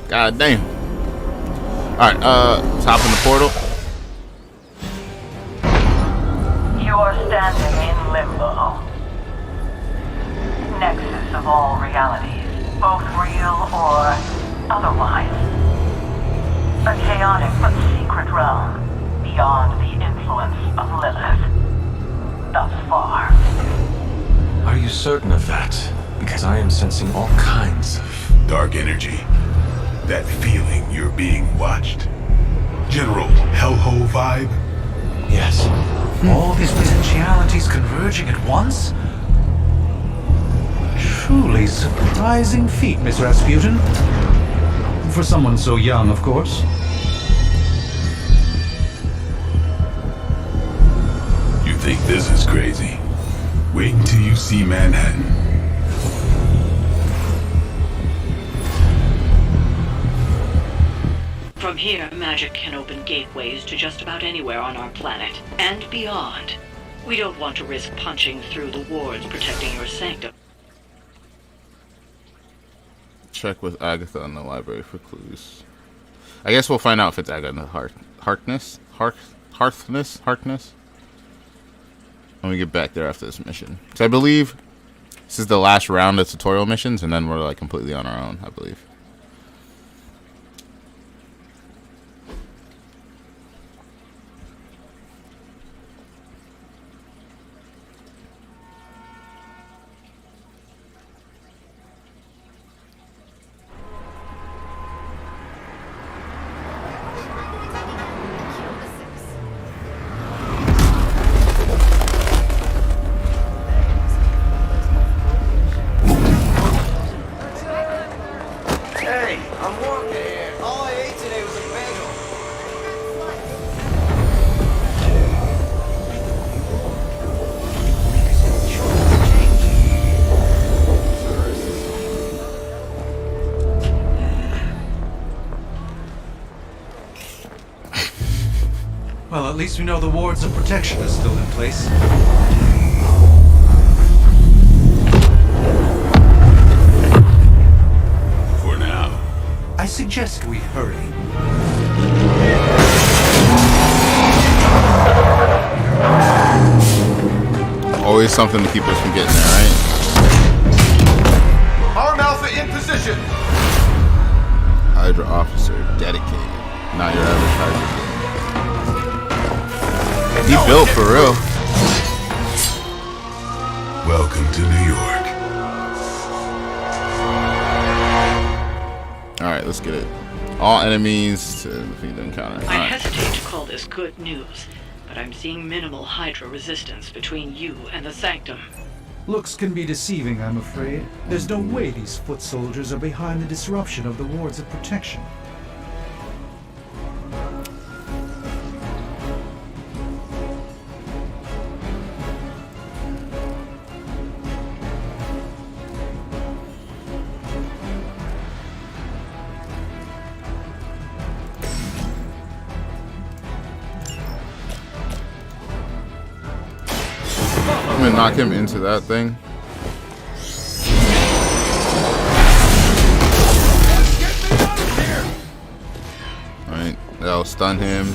God damn. Alright, hop in the portal. You are standing in limbo. Nexus of all realities, both real or otherwise. A chaotic but secret realm beyond the influence of Lilith. Thus far. Are you certain of that? Because I am sensing all kinds of... Dark energy. That feeling you're being watched. General hellhole vibe? Yes. All these potentialities converging at once? Truly surprising feat, Miss Rasputin. For someone so young, of course. You think this is crazy? Wait until you see Manhattan. From here, magic can open gateways to just about anywhere on our planet, and beyond. We don't want to risk punching through the wards protecting your sanctum. Check with Agatha in the library for clues. I guess we'll find out if it's Agatha Harkness. When we get back there after this mission. So I believe this is the last round of tutorial missions, and then we're like completely on our own, I believe. Well, at least we know the wards of protection are still in place. For now. I suggest we hurry. Always something to keep us from getting there, right? Arm Alpha in position. Hydra officer, dedicated. Not your average Hydra. He built for real. Welcome to New York. Alright, let's get it. All enemies to defeat the encounter. I hesitate to call this good news, but I'm seeing minimal Hydra resistance between you and the Sanctum. Looks can be deceiving, I'm afraid. There's no way these foot soldiers are behind the disruption of the wards of protection. I'm gonna knock him into that thing. Alright, that'll stun him.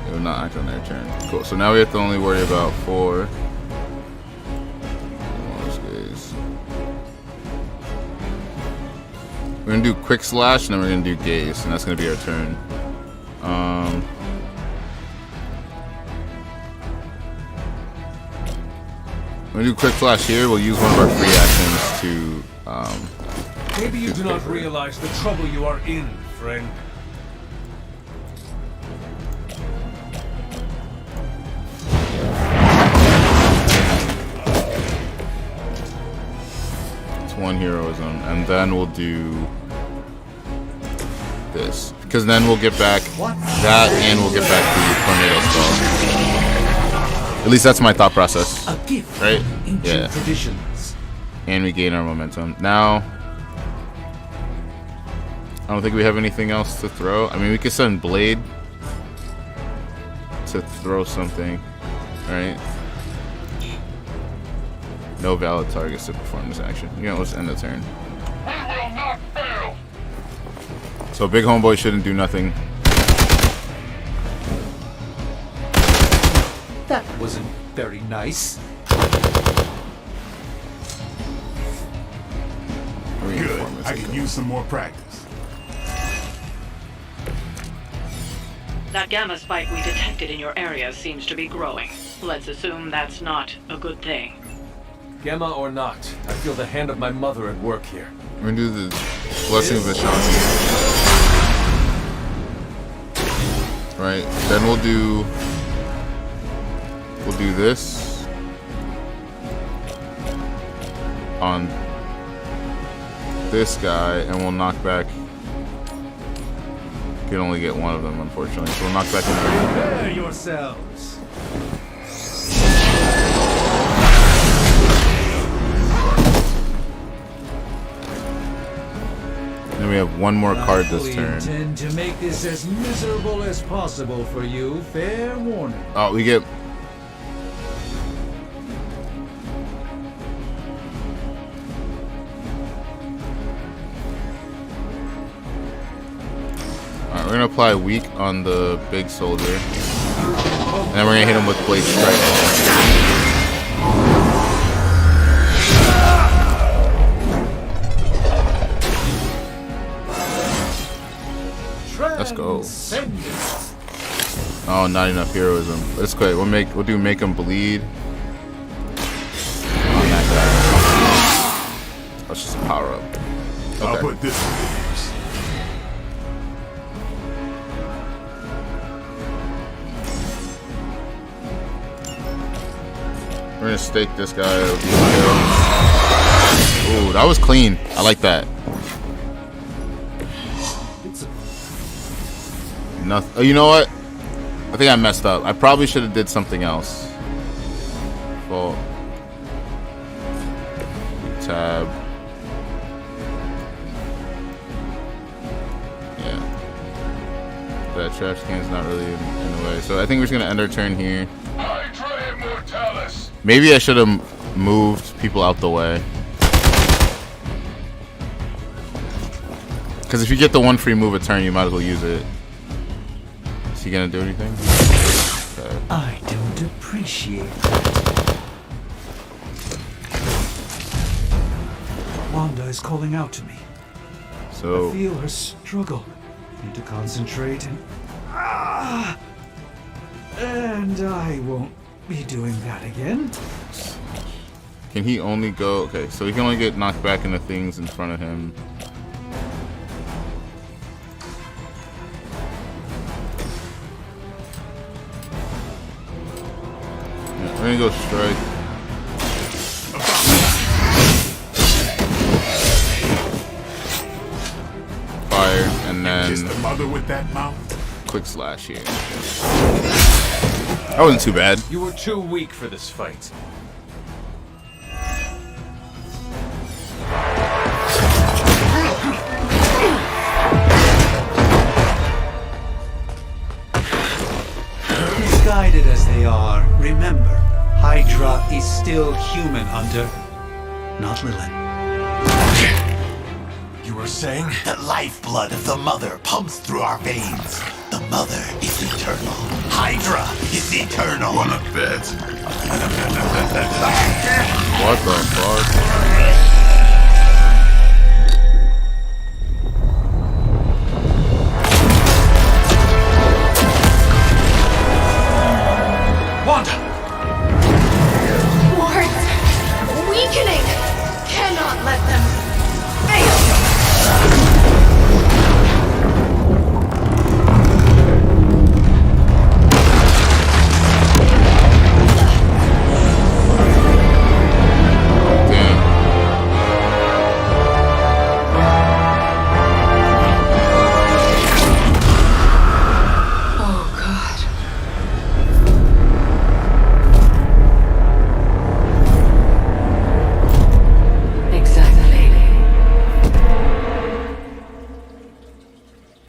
It will not act on their turn. Cool, so now we have to only worry about 4. We're gonna do quick slash and then we're gonna do gaze, and that's gonna be our turn. We're gonna do quick flash here. We'll use one of our free actions to Maybe you do not realize the trouble you are in, friend. It's one heroism, and then we'll do this. Because then we'll get back that, and we'll get back the tornado spell. At least that's my thought process. Right? Yeah. And we gain our momentum. Now, I don't think we have anything else to throw. I mean, we could send Blade to throw something, right? No valid targets to perform this action. You know, let's end the turn. So Big Homeboy shouldn't do nothing. That wasn't very nice. Good. I can use some more practice. That gamma spike we detected in your area seems to be growing. Let's assume that's not a good thing. Gamma or not, I feel the hand of my mother at work here. We're gonna do the blessing of the Shanti. Right. Then we'll do this on this guy, and we'll knock back. Can only get one of them, unfortunately. So we'll knock back another. Prepare yourselves. Then we have one more card this We turn. intend to make this as miserable as possible for you. Fair warning. Oh, we get. Alright, we're gonna apply weak on the big soldier. And then we're gonna hit him with Blade Strike. Let's go. Oh, not enough heroism. Let's go. We'll do make him bleed. On that guy. Let's just power up. Okay. I'll put this one. We're gonna stake this guy. Ooh, that was clean. I like that. Nothing. Oh, you know what? I think I messed up. I probably should have did something else. Well, tab. Yeah. That trash can's not really in the way. So I think we're just gonna end our turn here. Maybe I should have moved people out the way. Because if you get the one free move a turn, you might as well use it. Is he gonna do anything? Okay. I don't appreciate that. Wanda is calling out to me. So I feel her struggle. Need to concentrate and and I won't be doing that again. can he only go? Okay, so he can only get knocked back into things in front of him. Yeah, we're gonna go strike. Fire, and then Kiss the mother with that mouth. Quick slash here. That wasn't too bad. You were too weak for this fight. Misguided as they are, remember, Hydra is still human, Hunter. Not Lilith. You were saying? The lifeblood of the mother pumps through our veins. The mother is eternal. Hydra is eternal. Wanna bet? What the fuck? Wanda! Wards! Weakening! Cannot let them fail!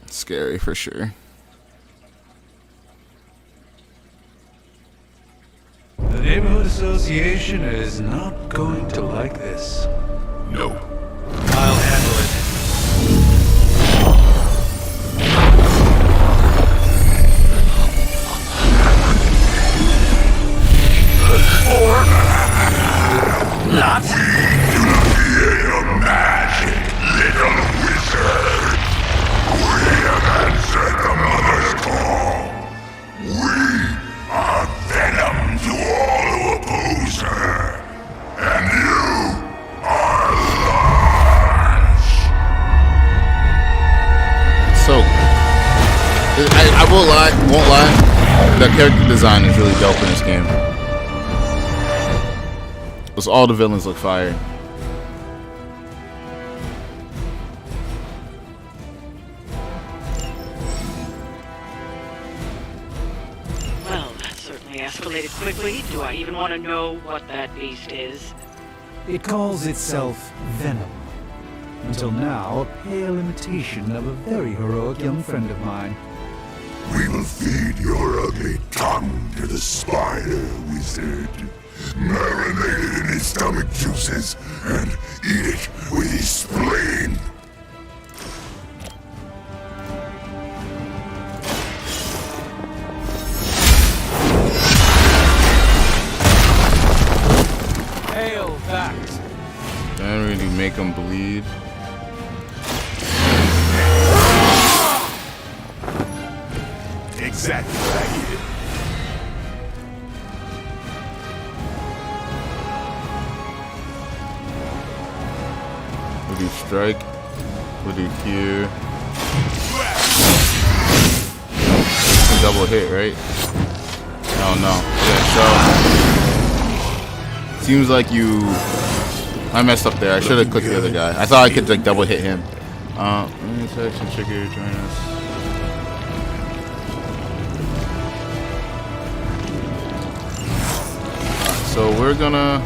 Scary for sure. The Neighborhood Association is not going to like this. No. I'll handle it. won't lie. The character design is really dope in this game. Because all the villains look fire. Well, that certainly escalated quickly. Do I even want to know what that beast is? It calls itself Venom. Until now, a pale imitation of a very heroic young friend of mine. We will feed your ugly tongue to the spider wizard. Marinate it in his stomach juices and eat it with his spleen. Hail that! Don't really make him bleed. Exactly what I needed. We'll do strike. We'll do here. Double hit, right? Oh no. Yeah, so seems like I messed up there. I should have clicked the other guy. I thought I could like double hit him. Action trigger, join us. So we're gonna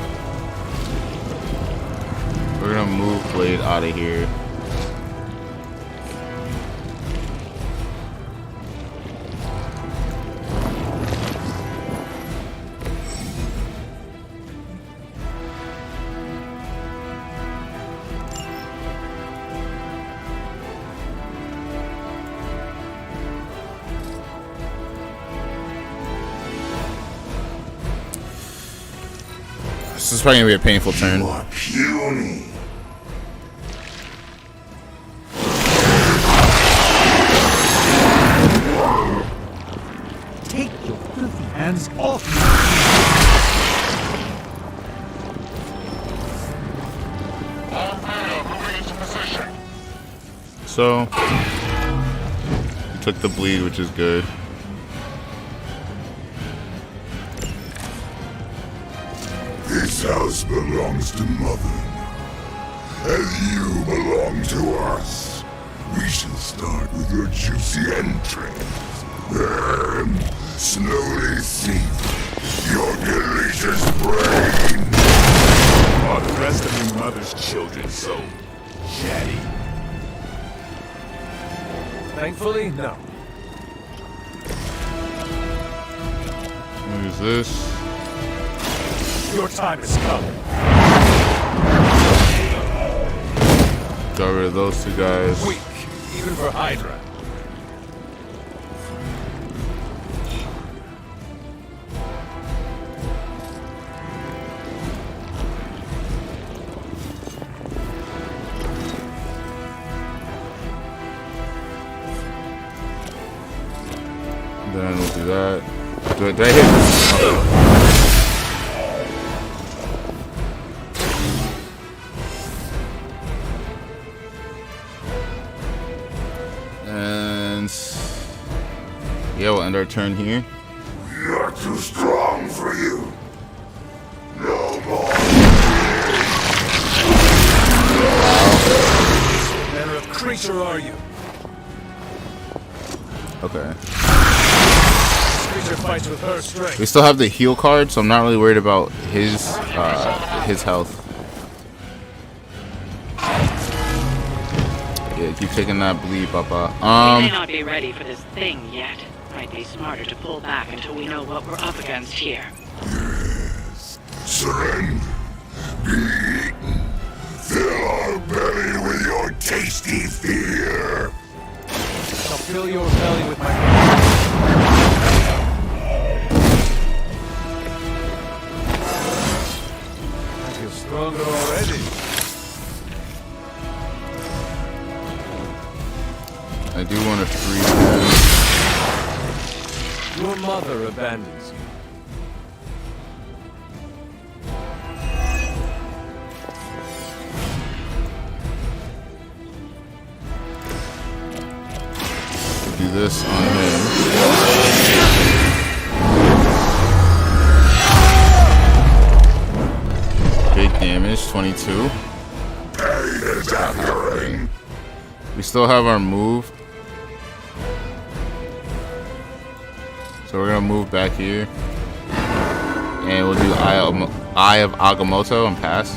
move Blade out of here. This is probably gonna be a painful turn. Puny. Take your filthy hands off me! So took the bleed, which is good. This house belongs to Mother, as you belong to us. We shall start with your juicy entrails, then slowly seep your delicious brain. Are the rest of your mother's children so chatty? Thankfully, no. What is this? Your time is coming. Got rid of those two guys. Weak, even for Hydra. Then we'll do that. Did I hit? Oh. Yeah, we'll end our turn here. You're too strong for you. No more. What manner of creature are you? Okay. This creature fights with her strength. We still have the heal card, so I'm not really worried about his health. Yeah, keep taking that bleed, Papa. We may not be ready for this thing yet. Might be smarter to pull back until we know what we're up against here. Yes. Surrender. Be eaten. Fill our belly with your tasty fear. I'll fill your belly with my... I feel stronger already. I do want to free him. Your mother abandons you. Do this on him. 22. We still have our move. So we're gonna move back here. And we'll do Eye of Agamotto and pass.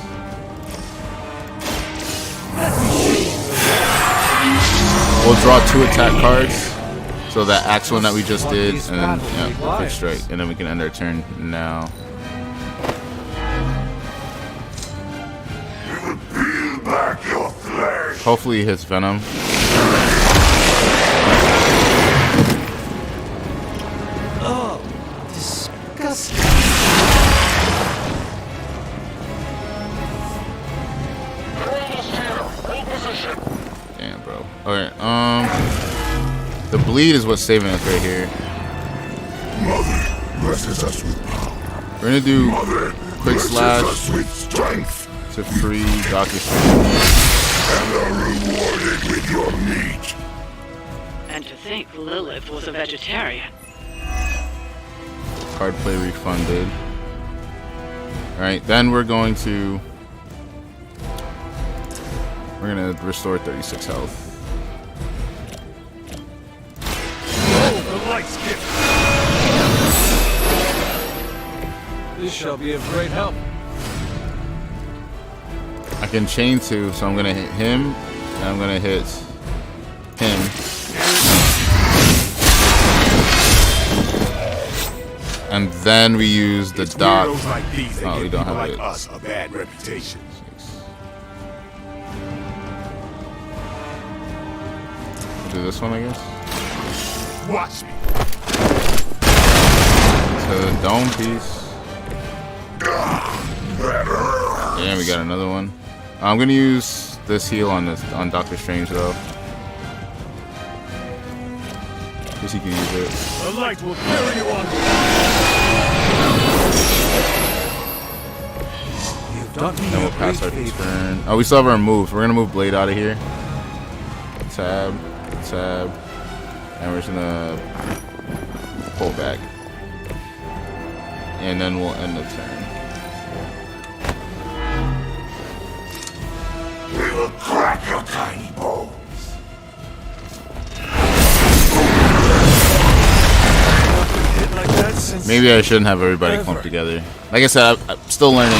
We'll draw 2 attack cards. So that axe one that we just did, and then yeah, quick strike, and then we can end our turn now. Hopefully he hits Venom. Oh, disgusting. Damn, bro. Alright, the bleed is what's saving us right here. Mother blesses us with power. We're gonna do quick slash with strength. To free Dr. Strange. And are rewarded with your meat. And to think Lilith was a vegetarian. Card play refunded. Alright, then we're gonna restore 36 health. The light skip. This shall be of great help. I can chain 2, so I'm gonna hit him, and I'm gonna hit him. And then we use the dot. Like these that oh, we give don't people have like it. us a bad reputation. We'll do this one, I guess. Watch me. So the dome piece. Yeah, we got another one. I'm gonna use this heal on Doctor Strange though. Guess he can use it. The light will carry you on. Then we'll pass our turn. Oh, we still have our moves. We're gonna move Blade out of here. Tab, tab, and we're just gonna pull back, and then we'll end the turn. We will crack your tiny bones. Maybe I shouldn't have everybody clumped together. Like I said, I'm still learning.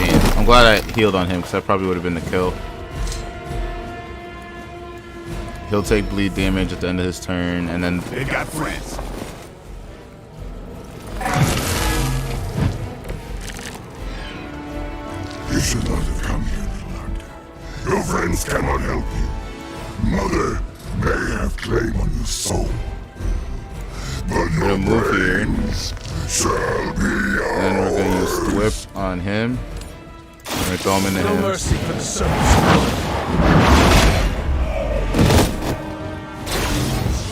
Man, I'm glad I healed on him because that probably would have been the kill. He'll take bleed damage at the end of his turn, and then They got friends. You should not have come here, little hunter. Your friends cannot help you. Mother may have claim on your soul. But we're gonna move here. Shall be then we're gonna use Whip on him. We're gonna throw him into No him. mercy for the servants.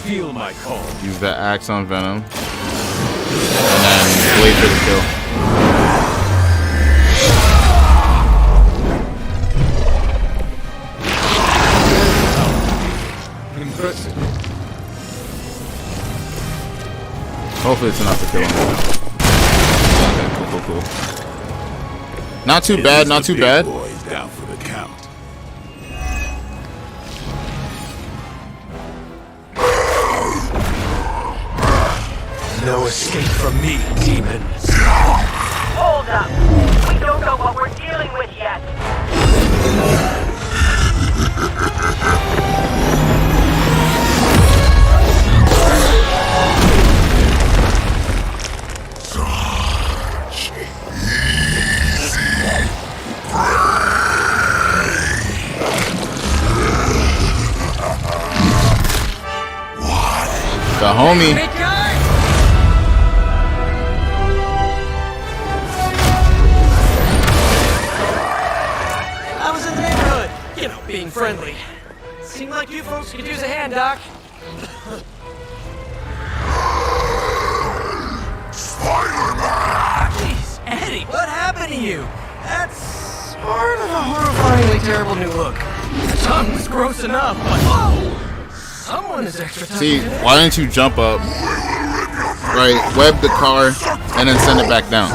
Feel my call. Use that axe on Venom. And then Blade for the kill. Impressive. Hopefully it's enough to kill him. Okay, cool. Not too bad, not too bad. Boys down for the count. No escape from me, demon. Hold up. We don't know what we're dealing with yet. The homie. I was in the neighborhood, you know, being friendly. Seemed like you folks could use a hand, Doc. Jeez, Eddie, what happened to you? That's sort of a horrifyingly terrible new look. The tongue was gross enough, but whoa! Someone is extra tough. See, why didn't you jump up? Right, web the car, and then send it back down.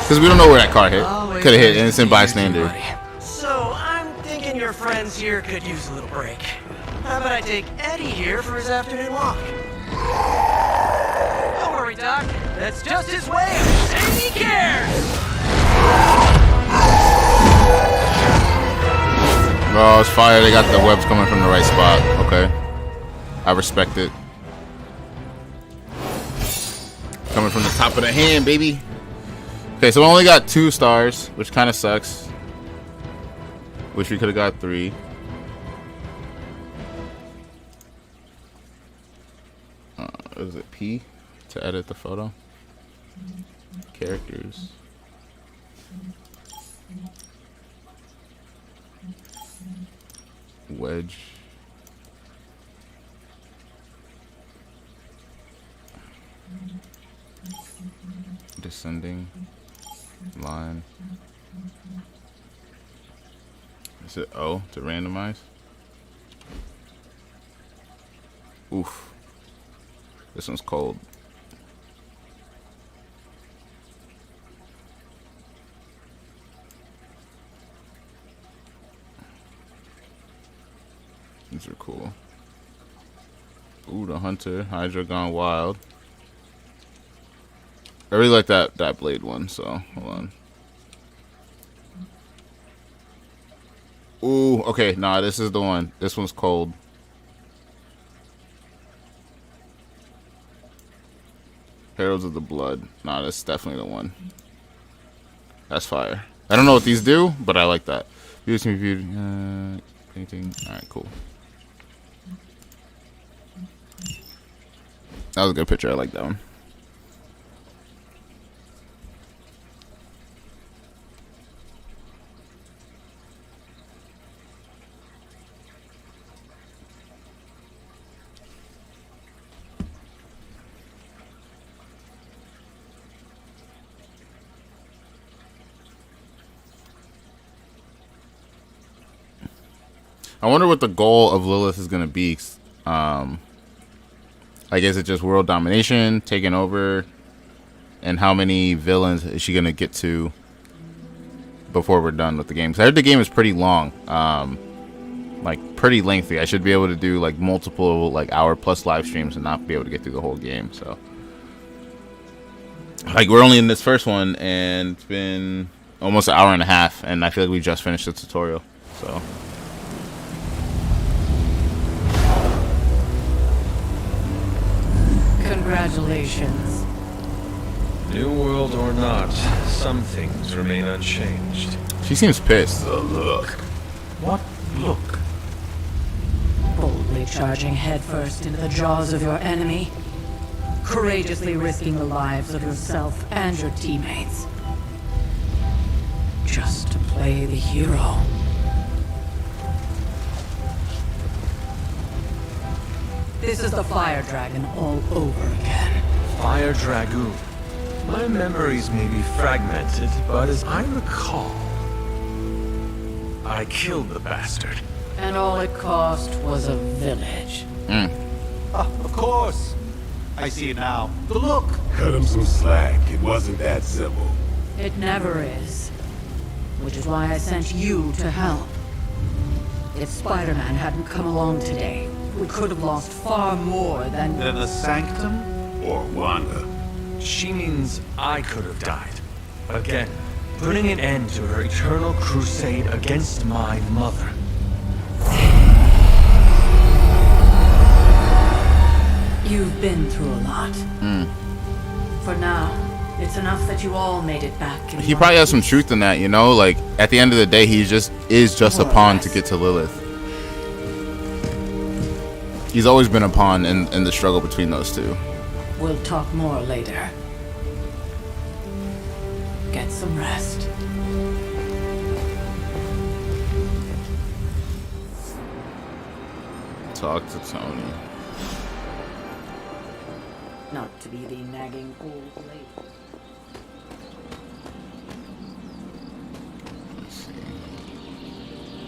Because we don't know where that car hit. Could have hit innocent bystander. So, I'm thinking your friends here could use a little break. How about I take Eddie here for his afternoon walk? Don't worry, Doc. That's just his way of saying he cares! Oh, it's fire. They got the webs coming from the right spot. Okay. I respect it. Coming from the top of the hand, baby. Okay, so we only got 2 stars, which kind of sucks. Wish we could have got 3. Is it P to edit the photo? Characters. Wedge. Descending line. Is it O to randomize? Oof. This one's cold. These are cool. Ooh, the Hunter. Hydra Gone Wild. I really like that blade one, so hold on. Ooh, okay, nah, this is the one. This one's cold. Heralds of the Blood. Nah, that's definitely the one. That's fire. I don't know what these do, but I like that. Views can be viewed. Painting. Alright, cool. That was a good picture. I like that one. I wonder what the goal of Lilith is going to be. Like, is it just world domination, taking over? And how many villains is she going to get to before we're done with the game? 'Cause I heard the game is pretty long. Like, pretty lengthy. I should be able to do, like, multiple, like, hour-plus live streams and not be able to get through the whole game, so. Like, we're only in this first one, and it's been almost an hour and a half, and I feel like we just finished the tutorial, so. Congratulations. New world or not, some things remain unchanged. She seems pissed. The look. What look? Boldly charging headfirst into the jaws of your enemy. Courageously risking the lives of yourself and your teammates. Just to play the hero. This is the Fire Dragon all over again. Fire Dragoon. My memories may be fragmented, but as I recall, I killed the bastard. And all it cost was a village. Of course. I see it now. The look. Cut him some slack. It wasn't that simple. It never is. Which is why I sent you to help. If Spider-Man hadn't come along today, we could have lost far more than the Sanctum? Or Wanda. She means I could have died. Again, putting an end to her eternal crusade against my mother. You've been through a lot. For now, it's enough that you all made it back. He probably has some truth in that, you know? Like, at the end of the day, he just a pawn to get to Lilith. He's always been a pawn in the struggle between those two. We'll talk more later. Get some rest. Talk to Tony. Not to be the nagging old lady.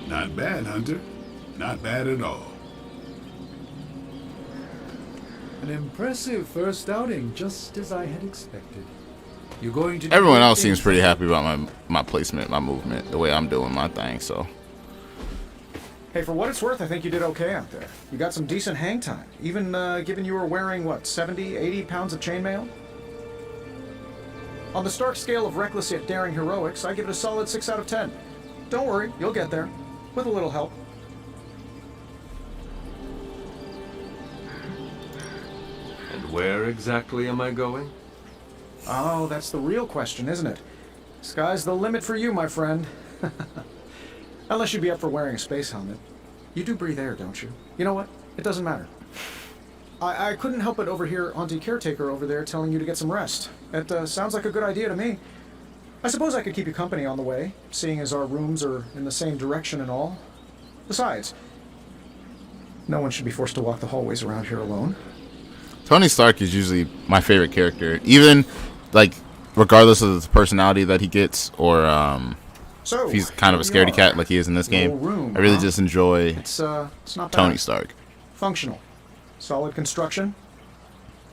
Not bad, Hunter. Not bad at all. An impressive first outing, just as I had expected. You're going to. Everyone else seems pretty happy about my placement, my movement, the way I'm doing my thing. So. Hey, for what it's worth, I think you did okay out there. You got some decent hang time, even given you were wearing, what, 70, 80 pounds of chainmail? On the Stark scale of reckless yet daring heroics, I give it a solid 6 out of 10. Don't worry, you'll get there. With a little help. And where exactly am I going? Oh, that's the real question, isn't it? Sky's the limit for you, my friend. Unless you'd be up for wearing a space helmet. You do breathe air, don't you? You know what? It doesn't matter. I couldn't help but overhear Auntie Caretaker over there telling you to get some rest. It sounds like a good idea to me. I suppose I could keep you company on the way, seeing as our rooms are in the same direction and all. Besides, no one should be forced to walk the hallways around here alone. Tony Stark is usually my favorite character, even like regardless of the personality that he gets, or if he's kind of a scaredy cat like he is in this game. I really just enjoy it's not Tony bad. Stark. Functional. Solid construction.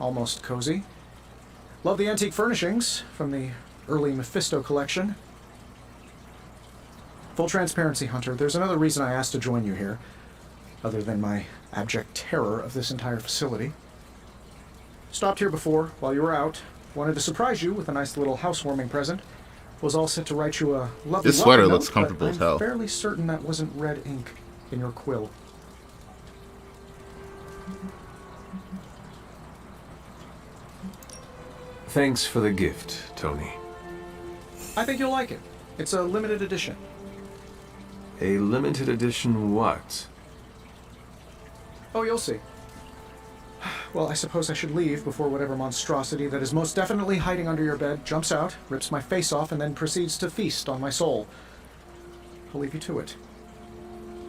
Almost cozy. Love the antique furnishings from the early Mephisto collection. Full transparency, Hunter, there's another reason I asked to join you here, other than my abject terror of this entire facility. Stopped here before, while you were out. Wanted to surprise you with a nice little housewarming present. Was all set to write you a lovely This sweater welcome looks note, comfortable but as hell. I'm fairly certain that wasn't red ink in your quill. Thanks for the gift, Tony. I think you'll like it. It's a limited edition. A limited edition what? Oh, you'll see. Well, I suppose I should leave before whatever monstrosity that is most definitely hiding under your bed jumps out, rips my face off, and then proceeds to feast on my soul. I'll leave you to it.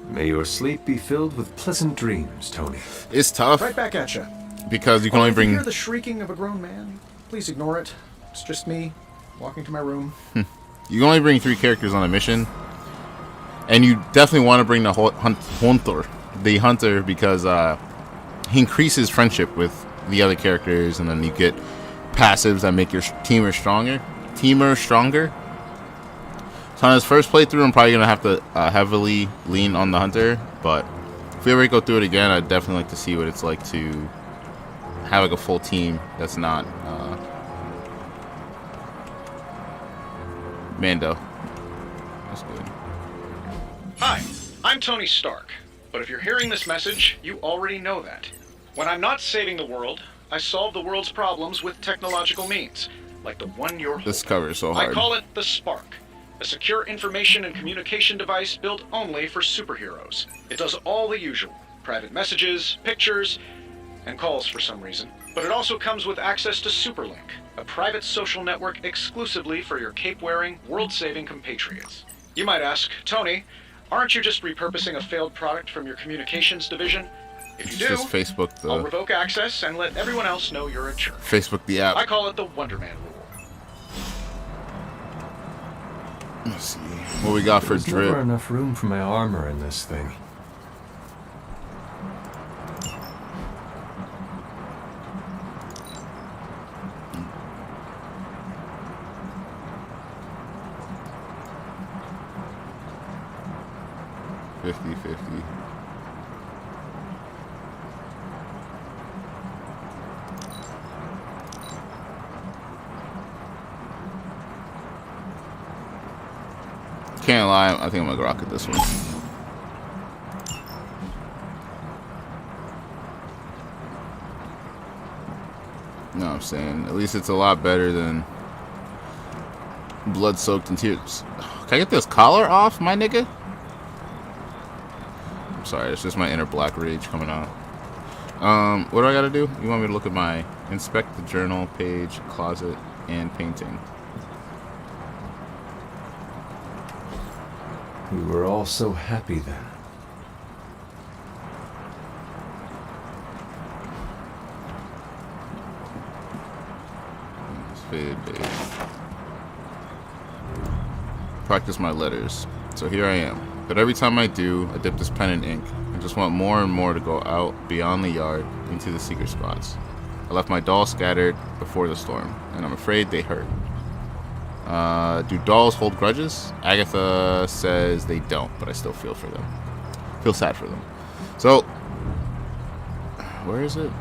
May your sleep be filled with pleasant dreams, Tony. It's tough. Right back at you. Because you can only If you bring. hear the shrieking of a grown man, please ignore it. It's just me walking to my room. You can only bring 3 characters on a mission, and you definitely want to bring the hunter, because he increases friendship with the other characters, and then you get passives that make your teamer stronger. So on his first playthrough, I'm probably gonna have to heavily lean on the hunter, but if we ever go through it again, I'd definitely like to see what it's like to have like a full team that's not Mando. That's good. Hi, I'm Tony Stark. But if you're hearing this message, you already know that. When I'm not saving the world, I solve the world's problems with technological means, like the one you're holding. This cover is so hard. I call it the Spark, a secure information and communication device built only for superheroes. It does all the usual, private messages, pictures, and calls for some reason. But it also comes with access to Superlink, a private social network exclusively for your cape-wearing, world-saving compatriots. You might ask, Tony, aren't you just repurposing a failed product from your communications division? If you do, Just Facebook I'll revoke access and let everyone else know you're a jerk. Facebook the app. I call it the Wonder Man rule. Let's see what we got for There's drip. never enough room for my armor in this thing. $50. Can't lie, I think I'm gonna rocket this one. No, I'm saying at least it's a lot better than blood soaked in tears. Can I get this collar off, my nigga? I'm sorry, it's just my inner black rage coming out. What do I gotta do? You want me to look at my inspect the journal page, closet, and painting. We were all so happy then. It's faded page. Practice my letters. So here I am. But every time I do, I dip this pen in ink. I just want more and more to go out beyond the yard into the secret spots. I left my dolls scattered before the storm, and I'm afraid they hurt. Do dolls hold grudges? Agatha says they don't, but I still feel for them. Feel sad for them. So, where is it?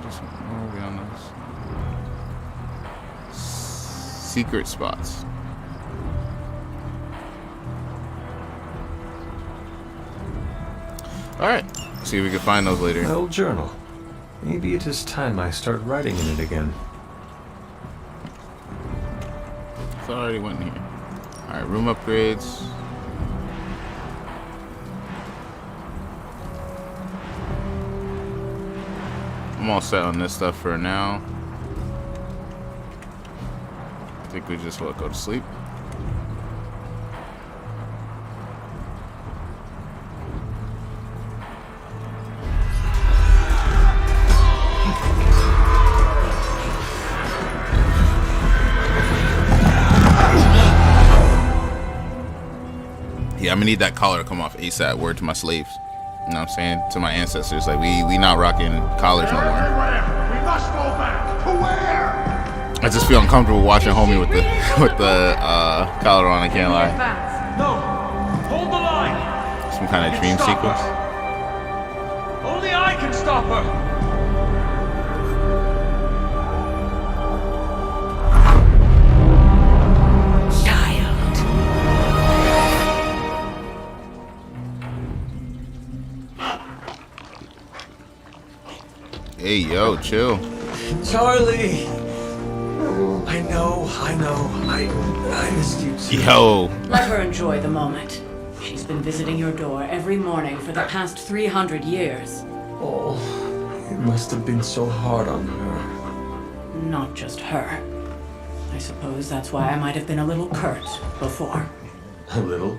Just where are we on this? Secret spots. Alright, see if we can find those later. My old journal. Maybe it is time I start writing in it again. I thought I already went in here. Alright, room upgrades. I'm all set on this stuff for now. I think we just go to sleep. Yeah, I'm gonna need that collar to come off ASAP. Word to my slaves. You know what I'm saying? To my ancestors. Like, we not rocking collars no more. We must go back. To where? I just feel uncomfortable watching homie with the collar on, I can't lie. No! Hold the line! Some kind of dream sequence. Only I can stop her! Hey, yo, chill. Charlie! I know. I missed you too. Yo. Let her enjoy the moment. She's been visiting your door every morning for the past 300 years. Oh, it must have been so hard on her. Not just her. I suppose that's why I might have been a little curt before. A little?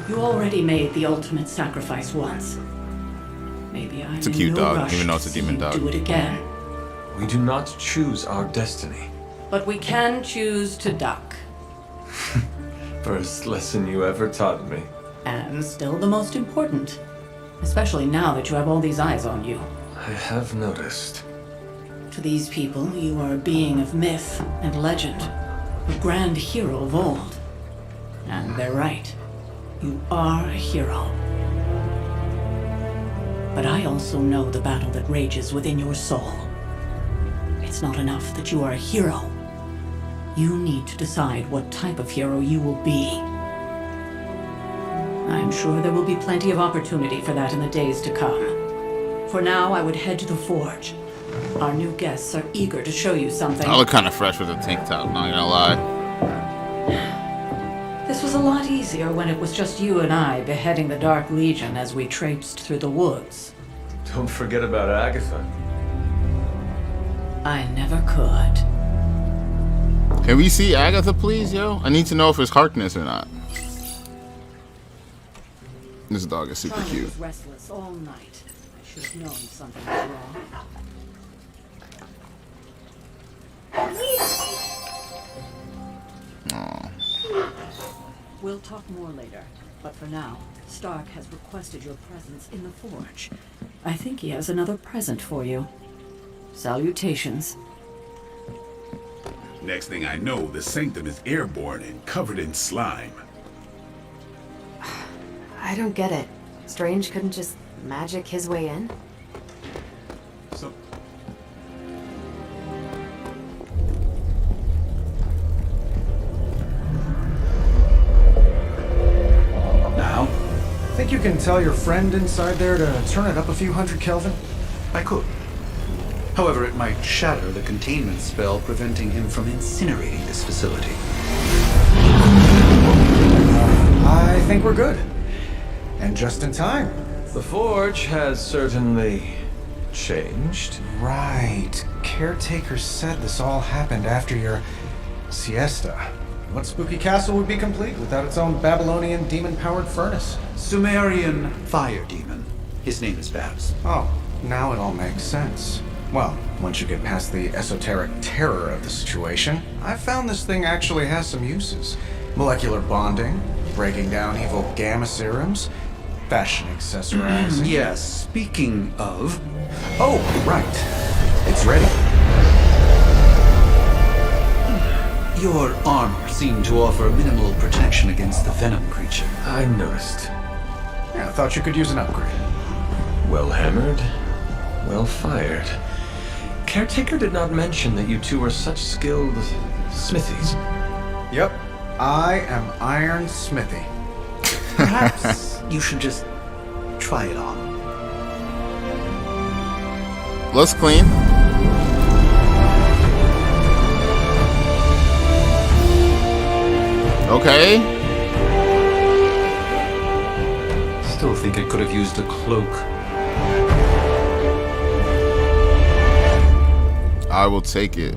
You already made the ultimate sacrifice once. Maybe I'm It's a cute in no dog, rush even though it's a to see demon you dog. do it again. We do not choose our destiny. But we can choose to duck. First lesson you ever taught me. And still the most important. Especially now that you have all these eyes on you. I have noticed. To these people, you are a being of myth and legend. A grand hero of old. And they're right. You are a hero. But I also know the battle that rages within your soul. It's not enough that you are a hero. You need to decide what type of hero you will be. I'm sure there will be plenty of opportunity for that in the days to come. For now, I would head to the forge. Our new guests are eager to show you something. I look kind of fresh with a tank top, not gonna lie. This was a lot easier when it was just you and I beheading the Dark Legion as we traipsed through the woods. Don't forget about Agatha. I never could. Can we see Agatha, please, yo? I need to know if it's Harkness or not. This dog is super Charlie cute. was restless all night. I should have known something was wrong. Aw. We'll talk more later, but for now, Stark has requested your presence in the forge. I think he has another present for you. Salutations. Next thing I know, the sanctum is airborne and covered in slime. I don't get it. Strange couldn't just magic his way in? So, Now? Think you can tell your friend inside there to turn it up a few hundred Kelvin? I could. However, it might shatter the containment spell, preventing him from incinerating this facility. I think we're good. And just in time. The forge has certainly changed. Right. Caretaker said this all happened after your siesta. What spooky castle would be complete without its own Babylonian demon-powered furnace? Sumerian fire demon. His name is Babs. Oh, now it all makes sense. Well, once you get past the esoteric terror of the situation, I've found this thing actually has some uses. Molecular bonding, breaking down evil gamma serums, fashion accessorizing. Yes, speaking of... Oh, right. It's ready. Your armor seemed to offer minimal protection against the venom creature. I noticed. Yeah, I thought you could use an upgrade. Well hammered, well fired. Caretaker did not mention that you two are such skilled smithies. Yep, I am Iron Smithy. Perhaps you should just try it on. Looks clean. Okay. Still think it could have used a cloak. I will take it.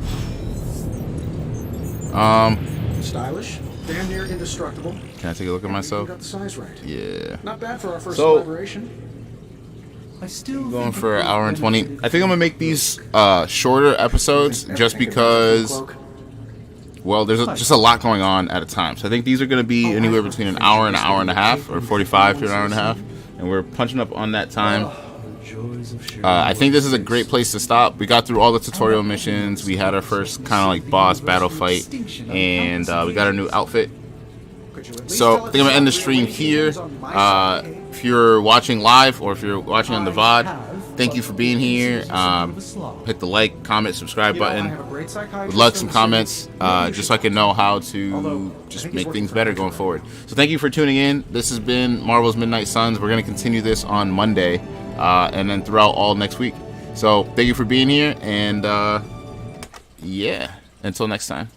Stylish, damn near indestructible. Can I take a look at myself? Got the size right. Yeah. Not bad for our first So- collaboration. Going for an hour and 20. I think I'm gonna make these shorter episodes just because, well, there's just a lot going on at a time. So I think these are gonna be anywhere between an hour and a half, or 45 to an hour and a half, and we're punching up on that time. I think this is a great place to stop. We got through all the tutorial missions. We had our first kind of like boss battle fight, and we got our new outfit. So I think I'm gonna end the stream here. If you're watching live or if you're watching on the VOD, thank you for being here. Hit the like, comment, subscribe button. Would love some comments, just so I can know how to just make things better going forward. So thank you for tuning in. This has been Marvel's Midnight Suns. We're gonna continue this on Monday, and then throughout all next week. So thank you for being here, and yeah, until next time.